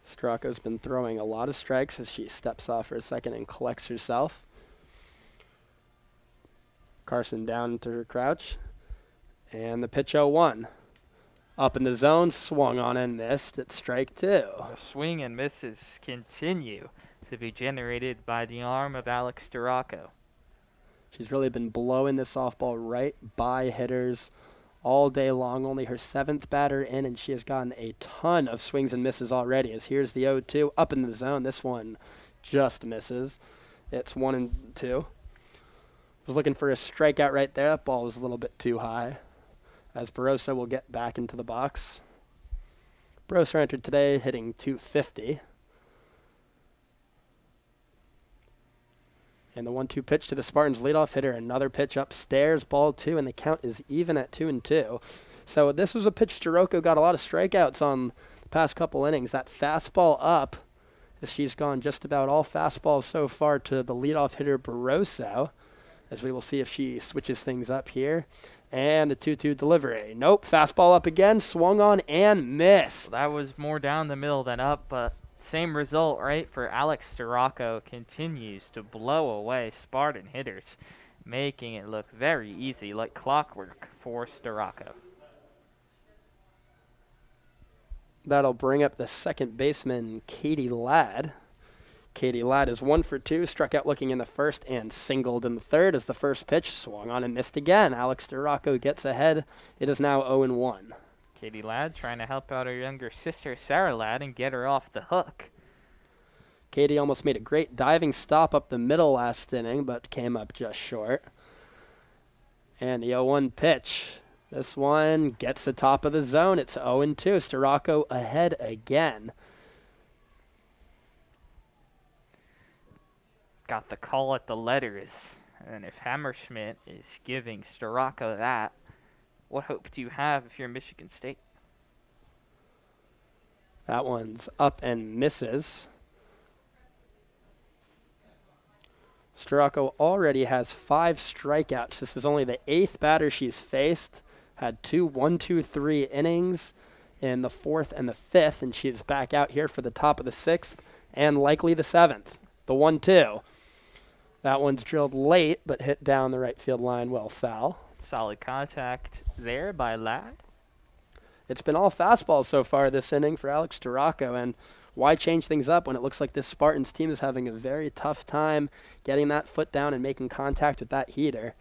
Storako's been throwing a lot of strikes as she steps off for a second and collects herself. Carson down to her crouch. And the pitch 0-1. Up in the zone, swung on and missed. It's strike 2. The swing and misses continue to be generated by the arm of Alex Storako. She's really been blowing this softball right by hitters all day long. Only her 7th batter in, and she has gotten a ton of swings and misses already. As here's the 0-2 up in the zone. This one just misses. It's 1-2. Was looking for a strikeout right there. That ball was a little bit too high. As Barroso will get back into the box. Barroso entered today hitting .250. And the 1-2 pitch to the Spartans leadoff hitter. Another pitch upstairs, ball 2, and the count is even at 2-2. So this was a pitch Storako got a lot of strikeouts on the past couple innings. That fastball up as she's gone just about all fastballs so far to the leadoff hitter Barroso, as we will see if she switches things up here. And the 2-2 delivery. Nope, fastball up again, swung on and missed. That was more down the middle than up, but same result, right? For Alex Barroso continues to blow away Spartan hitters, making it look very easy, like clockwork for Barroso. That'll bring up the second baseman, Katie Ladd. Katie Ladd is 1 for 2, struck out looking in the first and singled in the third as the first pitch swung on and missed again. Alex Barroso gets ahead. It is now 0-1. Katie Ladd trying to help out her younger sister, Sarah Ladd, and get her off the hook. Katie almost made a great diving stop up the middle last inning, but came up just short. And the 0-1 pitch. This one gets the top of the zone. It's 0-2. Barroso ahead again. Got the call at the letters. And if Hammerschmidt is giving Barroso that, what hope do you have if you're Michigan State? That one's up and misses. Barroso already has 5 strikeouts. This is only the 8th batter she's faced. Had 2 1-2-3 innings in the 4th and the 5th, and she's back out here for the top of the 6th and likely the 7th. The 1-2. That one's drilled late, but hit down the right field line well foul. Solid contact there by Ladd. It's been all fastballs so far this inning for Alex Barroso, and why change things up when it looks like this Spartans team is having a very tough time getting that foot down and making contact with that heater.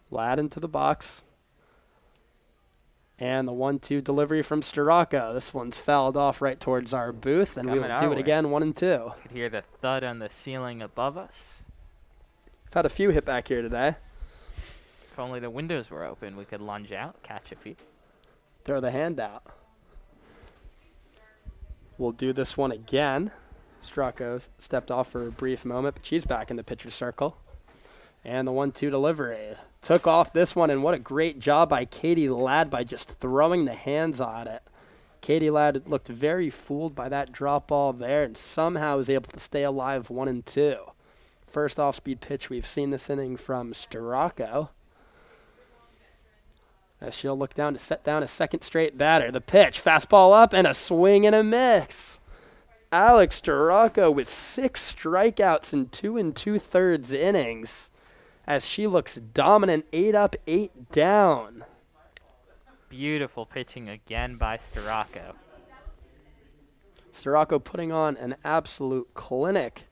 Ladd into the box. And the 1-2 delivery from Barroso. This one's fouled off right towards our booth, and we will do it again, 1-2. You could hear the thud on the ceiling above us. We've had a few hit back here today. If only the windows were open, we could lunge out, catch a few. Throw the hand out. We'll do this one again. Barroso stepped off for a brief moment, but she's back in the pitcher's circle. And the 1-2 delivery. Took off this one, and what a great job by Katie Ladd by just throwing the hands on it. Katie Ladd looked very fooled by that drop ball there and somehow was able to stay alive 1-2. First off-speed pitch we've seen this inning from Barroso. As she'll look down to set down a second straight batter. The pitch, fastball up, and a swing and a miss. Alex Barroso with 6 strikeouts in 2 2/3 innings, as she looks dominant, 8 up, 8 down. Beautiful pitching again by Barroso. Barroso putting on an absolute clinic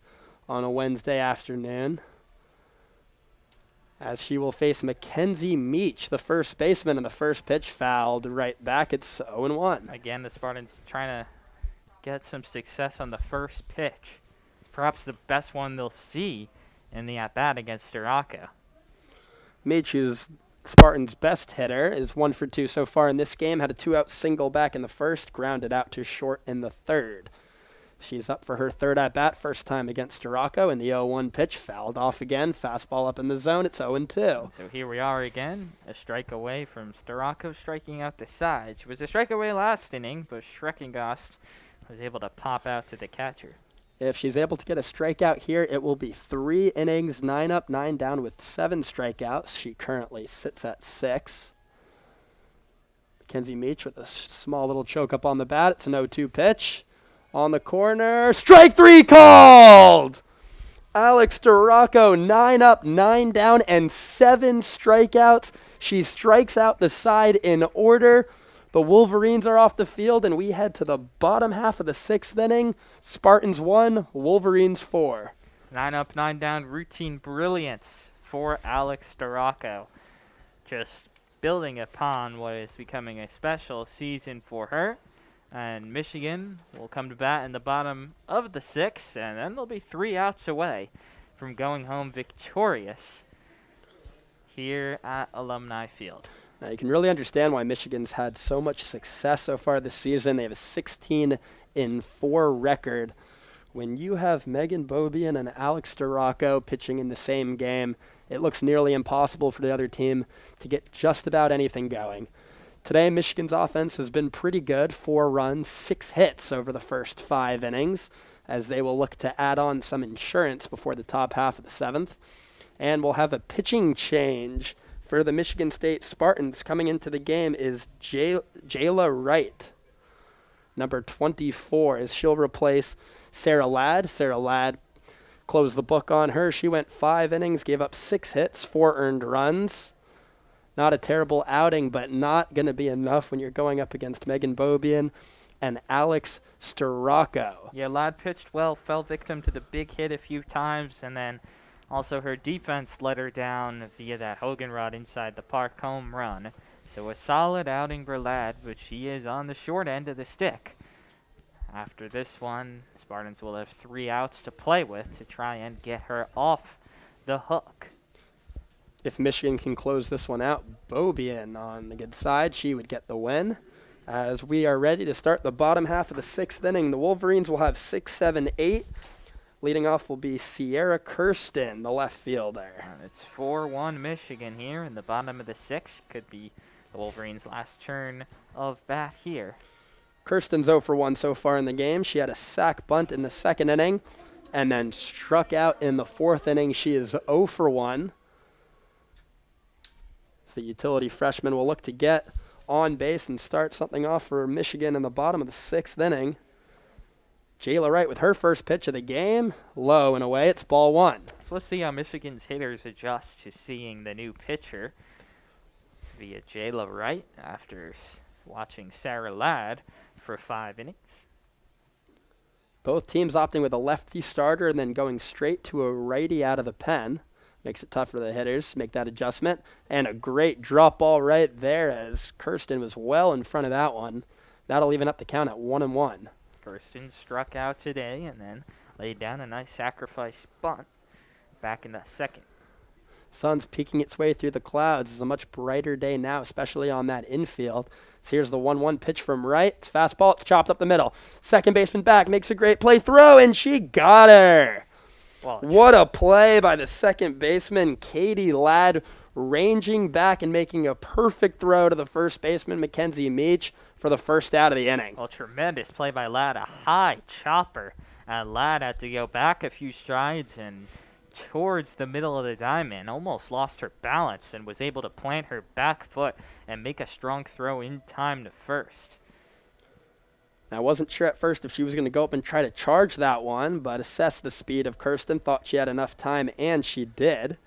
on a Wednesday afternoon, as she will face Mackenzie Meach, the first baseman, and the first pitch fouled right back. It's 0-1. Again, the Spartans trying to get some success on the first pitch. Perhaps the best one they'll see in the at-bat against Barroso. Meach, who's Spartans' best hitter, is 1 for 2 so far in this game. Had a 2-out single back in the first, grounded out to short in the third. She's up for her third at-bat, first time against Barroso, and the 0-1 pitch fouled off again. Fastball up in the zone. It's 0-2. So here we are again, a strike away from Barroso striking out the side. She was a strike away last inning, but Schreckengast was able to pop out to the catcher. If she's able to get a strikeout here, it will be 3 innings, 9 up, 9 down with 7 strikeouts. She currently sits at 6. Mackenzie Meach with a small little choke up on the bat. It's an 0-2 pitch. On the corner, strike 3 called! Alex Barroso, 9 up, 9 down, and 7 strikeouts. She strikes out the side in order. The Wolverines are off the field, and we head to the bottom half of the 6th inning. Spartans 1, Wolverines 4. 9 up, 9 down, routine brilliance for Alex Barroso. Just building upon what is becoming a special season for her. And Michigan will come to bat in the bottom of the 6th, and then they'll be 3 outs away from going home victorious here at Alumni Field. Now you can really understand why Michigan's had so much success so far this season. They have a 16-4 record. When you have Megan Bobian and Alex Barroso pitching in the same game, it looks nearly impossible for the other team to get just about anything going. Today, Michigan's offense has been pretty good. 4 runs, 6 hits over the first 5 innings, as they will look to add on some insurance before the top half of the 7th. And we'll have a pitching change for the Michigan State Spartans. Coming into the game is Jayla Wright, number 24, as she'll replace Sarah Ladd. Sarah Ladd closed the book on her. She went 5 innings, gave up 6 hits, 4 earned runs. Not a terrible outing, but not going to be enough when you're going up against Megan Bobian and Alex Starocco. Yeah, Ladd pitched well, fell victim to the big hit a few times, and then also her defense let her down via that Hogenrod inside the park home run. So a solid outing for Ladd, but she is on the short end of the stick. After this one, Spartans will have 3 outs to play with to try and get her off the hook. If Michigan can close this one out, Bobian on the good side, she would get the win. As we are ready to start the bottom half of the 6th inning, the Wolverines will have 6, 7, 8. Leading off will be Sierra Kirsten, the left fielder. It's 4-1 Michigan here in the bottom of the 6th. Could be the Wolverines' last turn of bat here. Kirsten's 0 for 1 so far in the game. She had a sac bunt in the 2nd inning and then struck out in the 4th inning. She is 0 for 1. The utility freshman will look to get on base and start something off for Michigan in the bottom of the 6th inning. Jayla Wright with her first pitch of the game. Low and away. It's ball 1. So let's see how Michigan's hitters adjust to seeing the new pitcher via Jayla Wright after watching Sarah Ladd for 5 innings. Both teams opting with a lefty starter and then going straight to a righty out of the pen. Makes it tough for the hitters, make that adjustment. And a great drop ball right there as Kirsten was well in front of that one. That'll even up the count at 1-1. Kirsten struck out today and then laid down a nice sacrifice bunt back in the 2nd. Sun's peeking its way through the clouds. It's a much brighter day now, especially on that infield. So here's the 1-1 pitch from Wright. It's fastball. It's chopped up the middle. Second baseman back, makes a great play. Throw, and she got her. Well, what a play by the second baseman, Katie Ladd, ranging back and making a perfect throw to the first baseman, Mackenzie Meach, for the first out of the inning. Well, tremendous play by Ladd, a high chopper. And Ladd had to go back a few strides and towards the middle of the diamond, almost lost her balance and was able to plant her back foot and make a strong throw in time to first. I wasn't sure at first if she was going to go up and try to charge that one, but assessed the speed of Kirsten, thought she had enough time, and she did.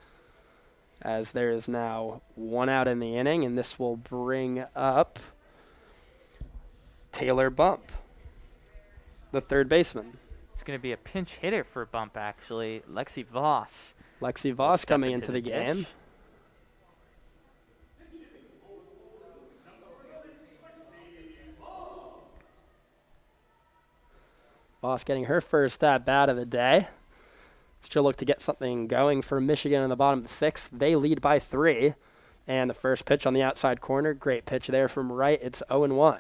As there is now 1 out in the inning, and this will bring up Taylor Bump, the third baseman. It's going to be a pinch hitter for Bump, actually. Lexi Voss. Lexi Voss coming into the game. Voss getting her first at-bat of the day. She'll look to get something going for Michigan in the bottom of the 6th. They lead by 3. And the first pitch on the outside corner. Great pitch there from Wright. It's 0-1.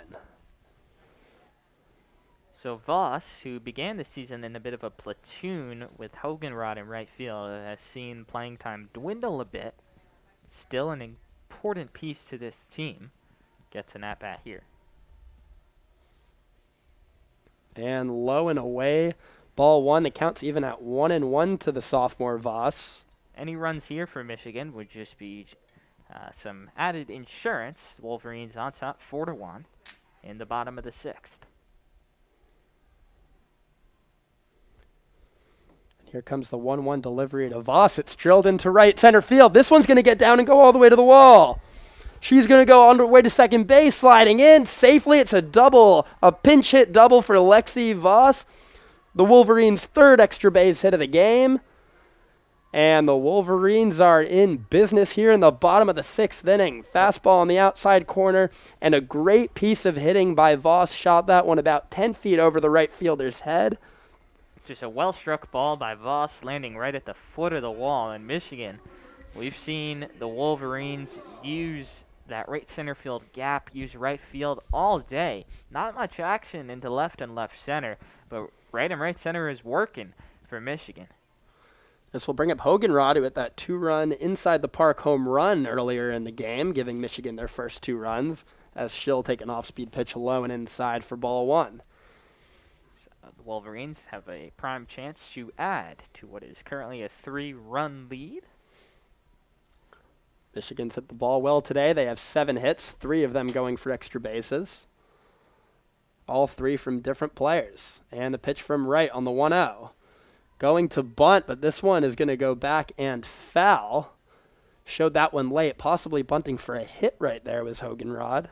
So Voss, who began the season in a bit of a platoon with Hogenrod in right field, has seen playing time dwindle a bit. Still an important piece to this team. Gets an at-bat here. And low and away, ball 1. The count's even at 1-1 to the sophomore Voss. Any runs here for Michigan would just be some added insurance. Wolverines on top, 4-1 in the bottom of the 6th. Here comes the 1-1 delivery to Voss. It's drilled into right center field. This one's going to get down and go all the way to the wall. She's going to go on her way to second base, sliding in safely. It's a double, a pinch hit double for Lexi Voss. The Wolverines' 3rd extra base hit of the game. And the Wolverines are in business here in the bottom of the 6th inning. Fastball on the outside corner and a great piece of hitting by Voss. Shot that one about 10 feet over the right fielder's head. Just a well-struck ball by Voss landing right at the foot of the wall in Michigan. We've seen the Wolverines use that right center field gap, use right field all day. Not much action into left and left center, but right and right center is working for Michigan. This will bring up Hogenrod, who hit that 2-run inside the park home run earlier in the game, giving Michigan their first 2 runs, as she'll take an off-speed pitch low and inside for ball 1. The Wolverines have a prime chance to add to what is currently a 3-run lead. Michigan's hit the ball well today. They have 7 hits, 3 of them going for extra bases. All 3 from different players. And the pitch from right on the 1-0. Going to bunt, but this one is going to go back and foul. Showed that one late, possibly bunting for a hit right there was Hogenrod.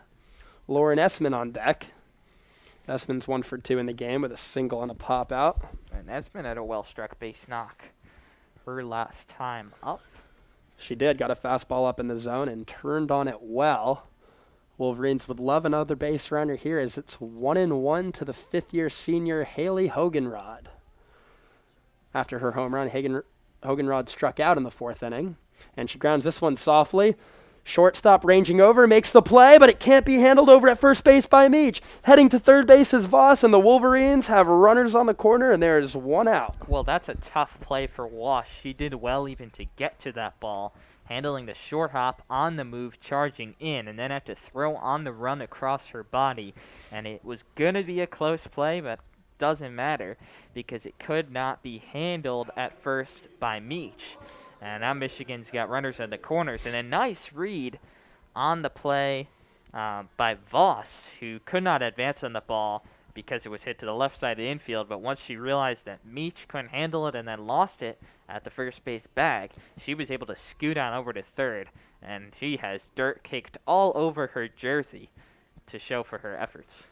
Lauren Essman on deck. Essman's 1 for 2 in the game with a single and a pop out. And Essman had a well-struck base knock her last time up. She did, got a fastball up in the zone and turned on it well. Wolverines would love another base runner here as it's 1-1 to the 5th-year senior Hayley Hogenrod. After her home run, Hogenrod struck out in the 4th inning, and she grounds this one softly. Shortstop ranging over, makes the play, but it can't be handled over at first base by Meach. Heading to third base is Voss, and the Wolverines have runners on the corner, and there is 1 out. Well, that's a tough play for Walsh. She did well even to get to that ball, handling the short hop on the move, charging in, and then have to throw on the run across her body. And it was going to be a close play, but doesn't matter because it could not be handled at first by Meach. And now Michigan's got runners in the corners. And a nice read on the play by Voss, who could not advance on the ball because it was hit to the left side of the infield. But once she realized that Meach couldn't handle it and then lost it at the first base bag, she was able to scoot on over to third. And she has dirt caked all over her jersey to show for her efforts.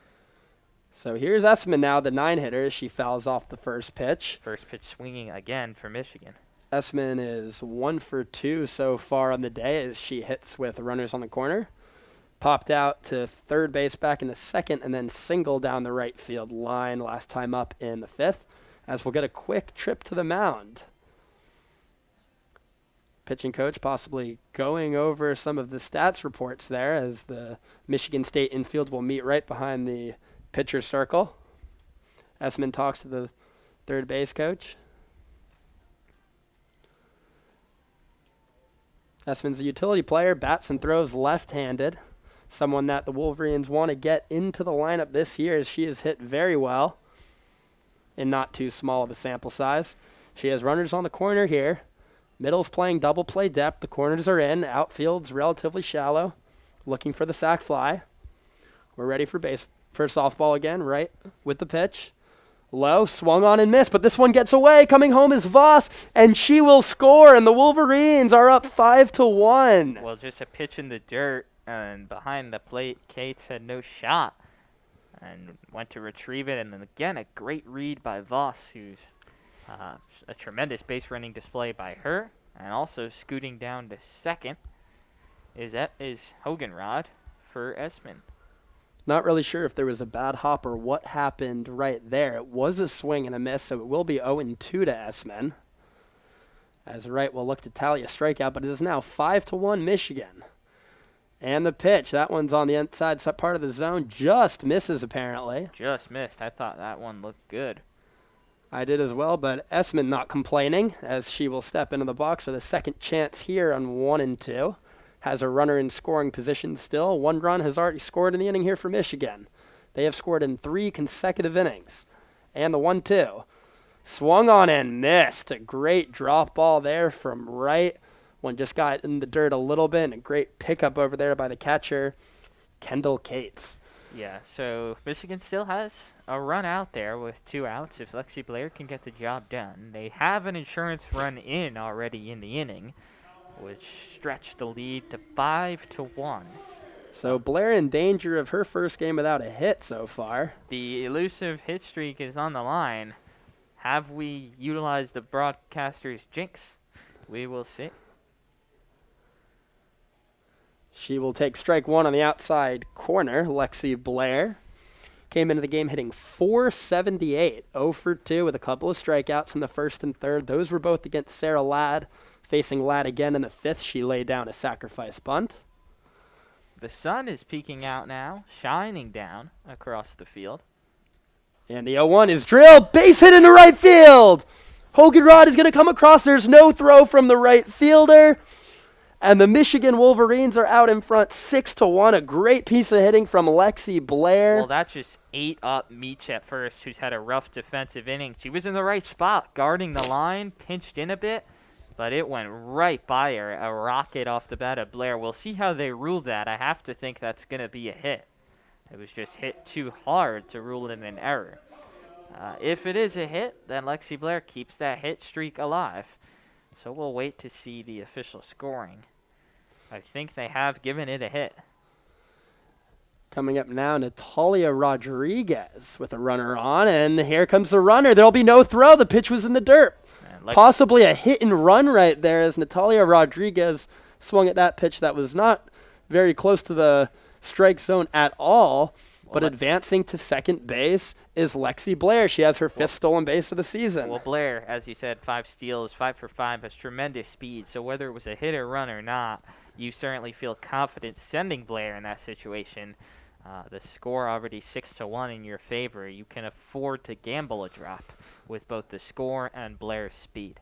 So here's Essman now, the 9-hitter. She fouls off the first pitch. First pitch swinging again for Michigan. Essman is 1 for 2 so far on the day as she hits with runners on the corner. Popped out to third base back in the 2nd and then single down the right field line last time up in the 5th, as we'll get a quick trip to the mound. Pitching coach possibly going over some of the stats reports there as the Michigan State infield will meet right behind the pitcher circle. Essman talks to the third base coach. Essman's a utility player, bats and throws left-handed. Someone that the Wolverines want to get into the lineup this year as she has hit very well in not too small of a sample size. She has runners on the corner here. Middle's playing double play depth. The corners are in. Outfield's relatively shallow. Looking for the sac fly. We're ready for softball again, right with the pitch. Low, swung on and missed, but this one gets away. Coming home is Voss, and she will score, and the Wolverines are up 5-1. Well, just a pitch in the dirt, and behind the plate, Cates had no shot and went to retrieve it. And then again, a great read by Voss, who's a tremendous base running display by her, and also scooting down to second is Hogenrod for Essman. Not really sure if there was a bad hop or what happened right there. It was a swing and a miss, so it will be 0-2 to Essman. As Wright will look to tally a strikeout, but it is now 5-1 Michigan. And the pitch, that one's on the inside part of the zone, just misses apparently. Just missed. I thought that one looked good. I did as well, but Essman not complaining as she will step into the box with a second chance here on 1-2. Has a runner in scoring position still. 1 run has already scored in the inning here for Michigan. They have scored in 3 consecutive innings. And the 1-2. Swung on and missed. A great drop ball there from Wright. One just got in the dirt a little bit, and a great pickup over there by the catcher, Kendall Cates. Yeah, so Michigan still has a run out there with 2 outs if Lexi Blair can get the job done. They have an insurance run in already in the inning, which stretched the lead to 5-1. So Blair in danger of her first game without a hit so far. The elusive hit streak is on the line. Have we utilized the broadcaster's jinx? We will see. She will take strike 1 on the outside corner. Lexi Blair came into the game hitting .478, 0 for 2 with a couple of strikeouts in the 1st and 3rd. Those were both against Sarah Ladd. Facing Ladd again in the 5th, she laid down a sacrifice bunt. The sun is peeking out now, shining down across the field. And the 0-1 is drilled, base hit into right field. Hogenrod is going to come across. There's no throw from the right fielder. And the Michigan Wolverines are out in front 6-1. A great piece of hitting from Lexi Blair. Well, that just ate up Meach at first, who's had a rough defensive inning. She was in the right spot, guarding the line, pinched in a bit, but it went right by her. A rocket off the bat of Blair. We'll see how they rule that. I have to think that's going to be a hit. It was just hit too hard to rule it an error. If it is a hit, then Lexi Blair keeps that hit streak alive. So we'll wait to see the official scoring. I think they have given it a hit. Coming up now, Natalia Rodriguez with a runner on, and here comes the runner. There'll be no throw. The pitch was in the dirt. Possibly a hit and run right there as Natalia Rodriguez swung at that pitch that was not very close to the strike zone at all. But advancing to second base is Lexi Blair. She has her fifth stolen base of the season. Well, Blair, as you said, 5 steals, 5 for 5, has tremendous speed. So whether it was a hit or run or not, you certainly feel confident sending Blair in that situation. The score already 6-1 in your favor. You can afford to gamble a drop with both the score and Blair's speed.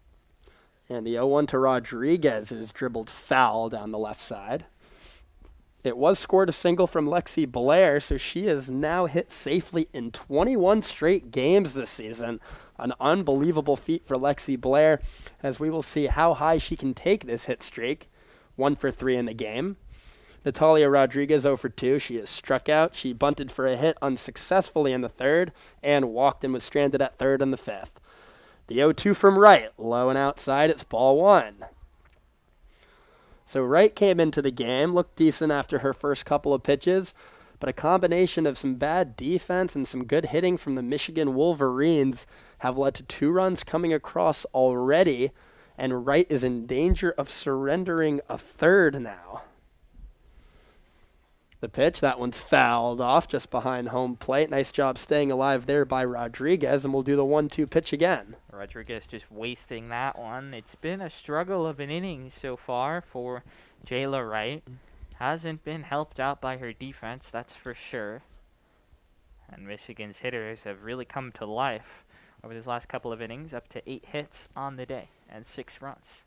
And the 0-1 to Rodriguez is dribbled foul down the left side. It was scored a single from Lexi Blair, so she has now hit safely in 21 straight games this season. An unbelievable feat for Lexi Blair, as we will see how high she can take this hit streak. 1 for 3 in the game. Natalia Rodriguez 0 for 2. She is struck out. She bunted for a hit unsuccessfully in the third and walked and was stranded at third in the fifth. The 0-2 from Wright, low and outside. It's ball 1. So Wright came into the game, looked decent after her first couple of pitches, but a combination of some bad defense and some good hitting from the Michigan Wolverines have led to 2 runs coming across already, and Wright is in danger of surrendering a third now. The pitch, that one's fouled off just behind home plate. Nice job staying alive there by Rodriguez, and we'll do the 1-2 pitch again. Rodriguez just wasting that one. It's been a struggle of an inning so far for Jayla Wright. Hasn't been helped out by her defense, that's for sure. And Michigan's hitters have really come to life over these last couple of innings, up to 8 hits on the day and 6 runs.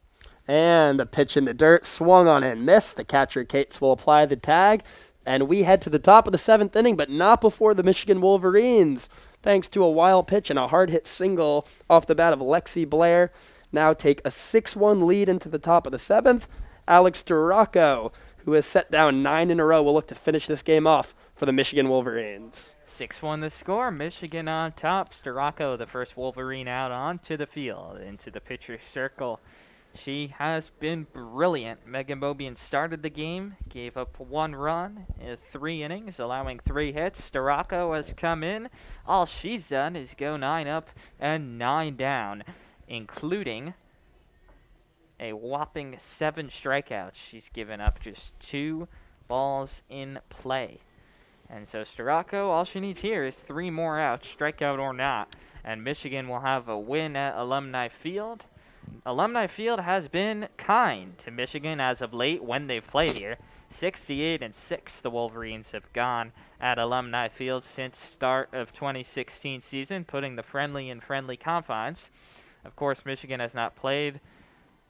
And the pitch in the dirt, swung on and missed. The catcher, Cates, will apply the tag. And we head to the top of the 7th inning, but not before the Michigan Wolverines, thanks to a wild pitch and a hard-hit single off the bat of Lexi Blair, now take a 6-1 lead into the top of the 7th. Alex Duraco, who has set down 9 in a row, will look to finish this game off for the Michigan Wolverines. 6-1 the score. Michigan on top. Duraco, the first Wolverine out onto the field, into the pitcher's circle. She has been brilliant. Megan Bobian started the game, gave up 1 run in 3 innings, allowing 3 hits. Duraco has come in. All she's done is go 9 up and 9 down, including a whopping 7 strikeouts. She's given up just 2 balls in play. And so Duraco, all she needs here is 3 more outs, strikeout or not, and Michigan will have a win at Alumni Field. Alumni Field has been kind to Michigan as of late when they've played here. 68-6 the Wolverines have gone at Alumni Field since start of 2016 season, putting the friendly in friendly confines. Of course, Michigan has not played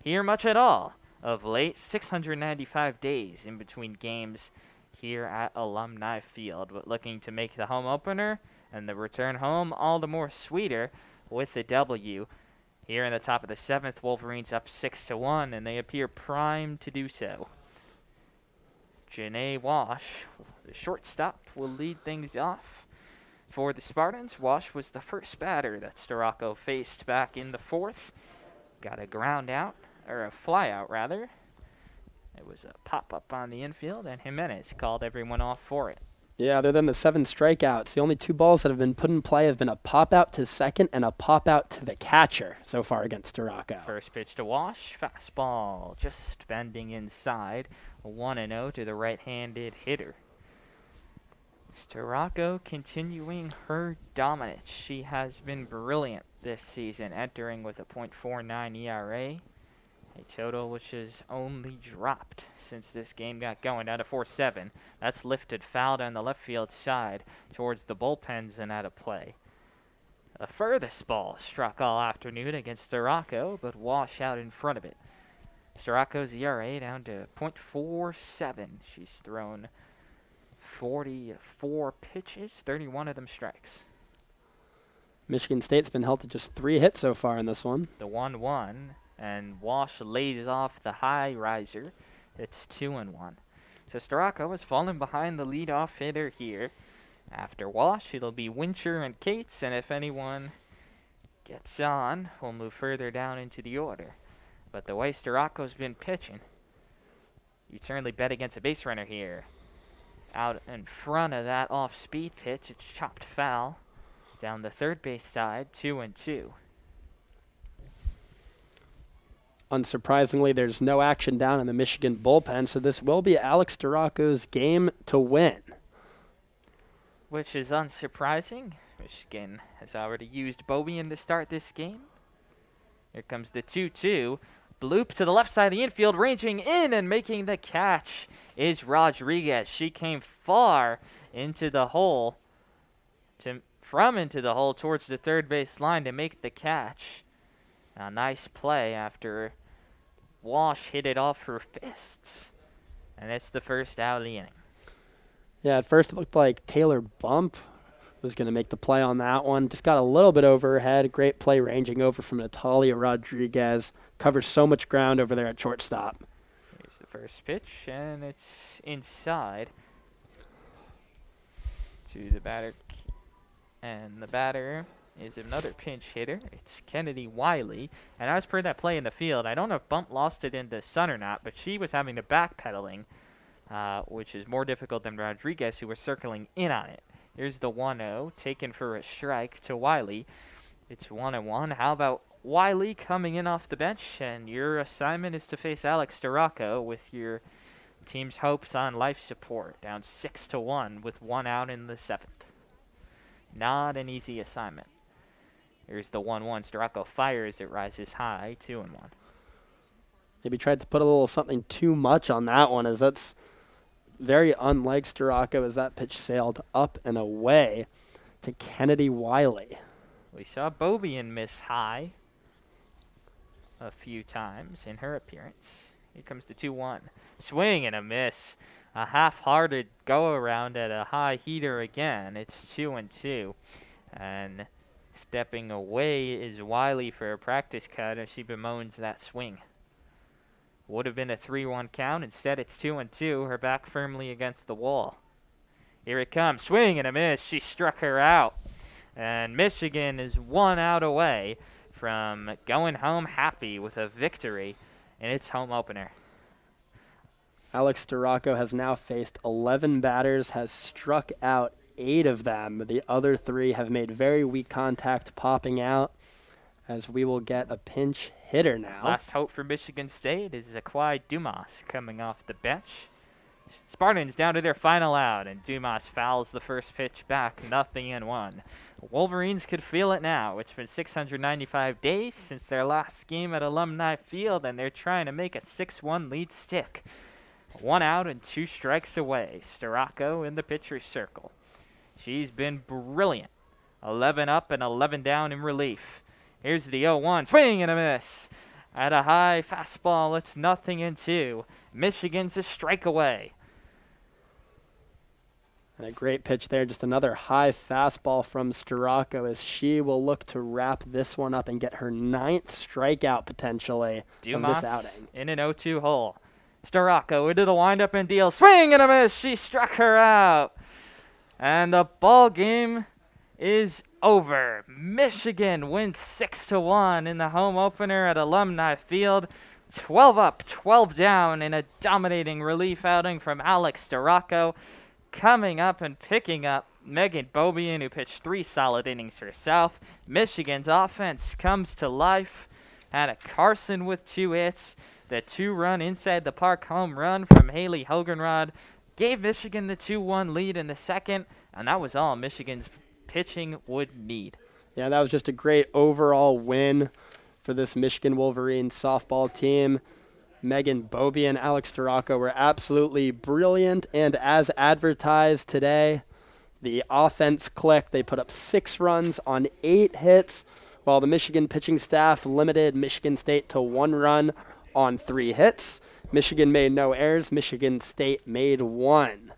here much at all of late. 695 days in between games here at Alumni Field, but looking to make the home opener and the return home all the more sweeter with the W. Here in the top of the 7th, Wolverines up 6-1, and they appear primed to do so. Janae Walsh, the shortstop, will lead things off. For the Spartans, Walsh was the first batter that Duraco faced back in the 4th. Got a ground out, or a fly out rather. It was a pop-up on the infield, and Jimenez called everyone off for it. Yeah, other than the 7 strikeouts, the only 2 balls that have been put in play have been a pop-out to second and a pop-out to the catcher so far against Duraco. First pitch to Walsh, fastball just bending inside, 1-0 to the right-handed hitter. Duraco continuing her dominance. She has been brilliant this season, entering with a .49 ERA. A total which has only dropped since this game got going, down to 4-7. That's lifted foul down the left field side towards the bullpens and out of play. The furthest ball struck all afternoon against Sirocco, but Walsh out in front of it. Sirocco's ERA down to .47. She's thrown 44 pitches, 31 of them strikes. Michigan State's been held to just 3 hits so far in this one. The 1-1, and Walsh lays off the high riser. It's 2-1. So Sirocco has fallen behind the leadoff hitter here. After Walsh, it'll be Wincher and Cates, and if anyone gets on, we'll move further down into the order. But the way Sirocco's been pitching, you'd certainly bet against a base runner here. Out in front of that off-speed pitch, it's chopped foul. Down the third base side, 2-2. Unsurprisingly, there's no action down in the Michigan bullpen, so this will be Alex Sirocco's game to win. Which is unsurprising. Michigan has already used Bobian to start this game. Here comes the 2-2. Bloop to the left side of the infield, ranging in and making the catch is Rodriguez. She came far into the hole, into the hole towards the third base line to make the catch. A nice play after Walsh hit it off her fists. And it's the first out of the inning. Yeah, at first it looked like Taylor Bump was going to make the play on that one. Just got a little bit over her head. Great play ranging over from Natalia Rodriguez. Covers so much ground over there at shortstop. Here's the first pitch, and it's inside to the batter. And the batter is another pinch hitter. It's Kennedy Wiley. And as per that play in the field, I don't know if Bump lost it in the sun or not, but she was having the backpedaling, which is more difficult than Rodriguez, who was circling in on it. Here's the 1-0, taken for a strike to Wiley. It's 1-1. How about Wiley coming in off the bench? And your assignment is to face Alex Sirocco with your team's hopes on life support. Down 6-1 with 1 out in the 7th. Not an easy assignment. Here's the 1-1. Sirocco fires. It rises high. 2-1. Maybe tried to put a little something too much on that one, as that's very unlike Sirocco, as that pitch sailed up and away to Kennedy Wiley. We saw Bobian miss high a few times in her appearance. Here comes the 2-1. Swing and a miss. A half-hearted go-around at a high heater again. It's 2-2. And stepping away is Wiley for a practice cut as she bemoans that swing. Would have been a 3-1 count. Instead, it's 2-2. Her back firmly against the wall. Here it comes. Swing and a miss. She struck her out. And Michigan is 1 out away from going home happy with a victory in its home opener. Alex Sirocco has now faced 11 batters, has struck out 8 of them. The other 3 have made very weak contact, popping out, as we will get a pinch hitter now. Last hope for Michigan State is Zaquai Dumas coming off the bench. Spartans down to their final out, and Dumas fouls the first pitch back, 0-1. Wolverines could feel it now. It's been 695 days since their last game at Alumni Field, and they're trying to make a 6-1 lead stick. 1 out and 2 strikes away. Sirocco in the pitcher's circle. She's been brilliant. 11 up and 11 down in relief. Here's the 0-1. Swing and a miss. At a high fastball, it's 0-2. Michigan's a strike away. And a great pitch there. Just another high fastball from Sirocco, as she will look to wrap this one up and get her 9th strikeout potentially of this outing. In an 0-2 hole. Sirocco into the windup and deal. Swing and a miss. She struck her out. And the ball game is over. Michigan wins 6-1 in the home opener at Alumni Field. 12 up, 12 down in a dominating relief outing from Alex Sirocco. Coming up and picking up Megan Bobian, who pitched 3 solid innings herself. Michigan's offense comes to life. Hannah Carson with 2 hits. The 2-run inside the park home run from Hayley Hogenrod gave Michigan the 2-1 lead in the second, and that was all Michigan's pitching would need. Yeah, that was just a great overall win for this Michigan Wolverines softball team. Megan Bobian and Alex Sirocco were absolutely brilliant, and as advertised today, The offense clicked. They put up 6 runs on 8 hits, while the Michigan pitching staff limited Michigan State to 1 run on 3 hits. Michigan made no errors. Michigan State made 1.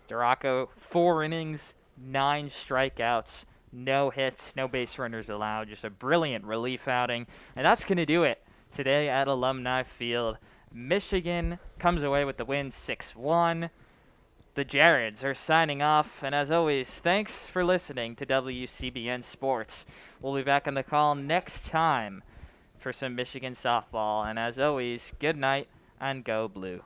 Storako, 4 innings, 9 strikeouts, no hits, no base runners allowed. Just a brilliant relief outing. And that's going to do it today at Alumni Field. Michigan comes away with the win 6-1. The Jareds are signing off. And as always, thanks for listening to WCBN Sports. We'll be back on the call next time for some Michigan softball. And as always, good night and go blue.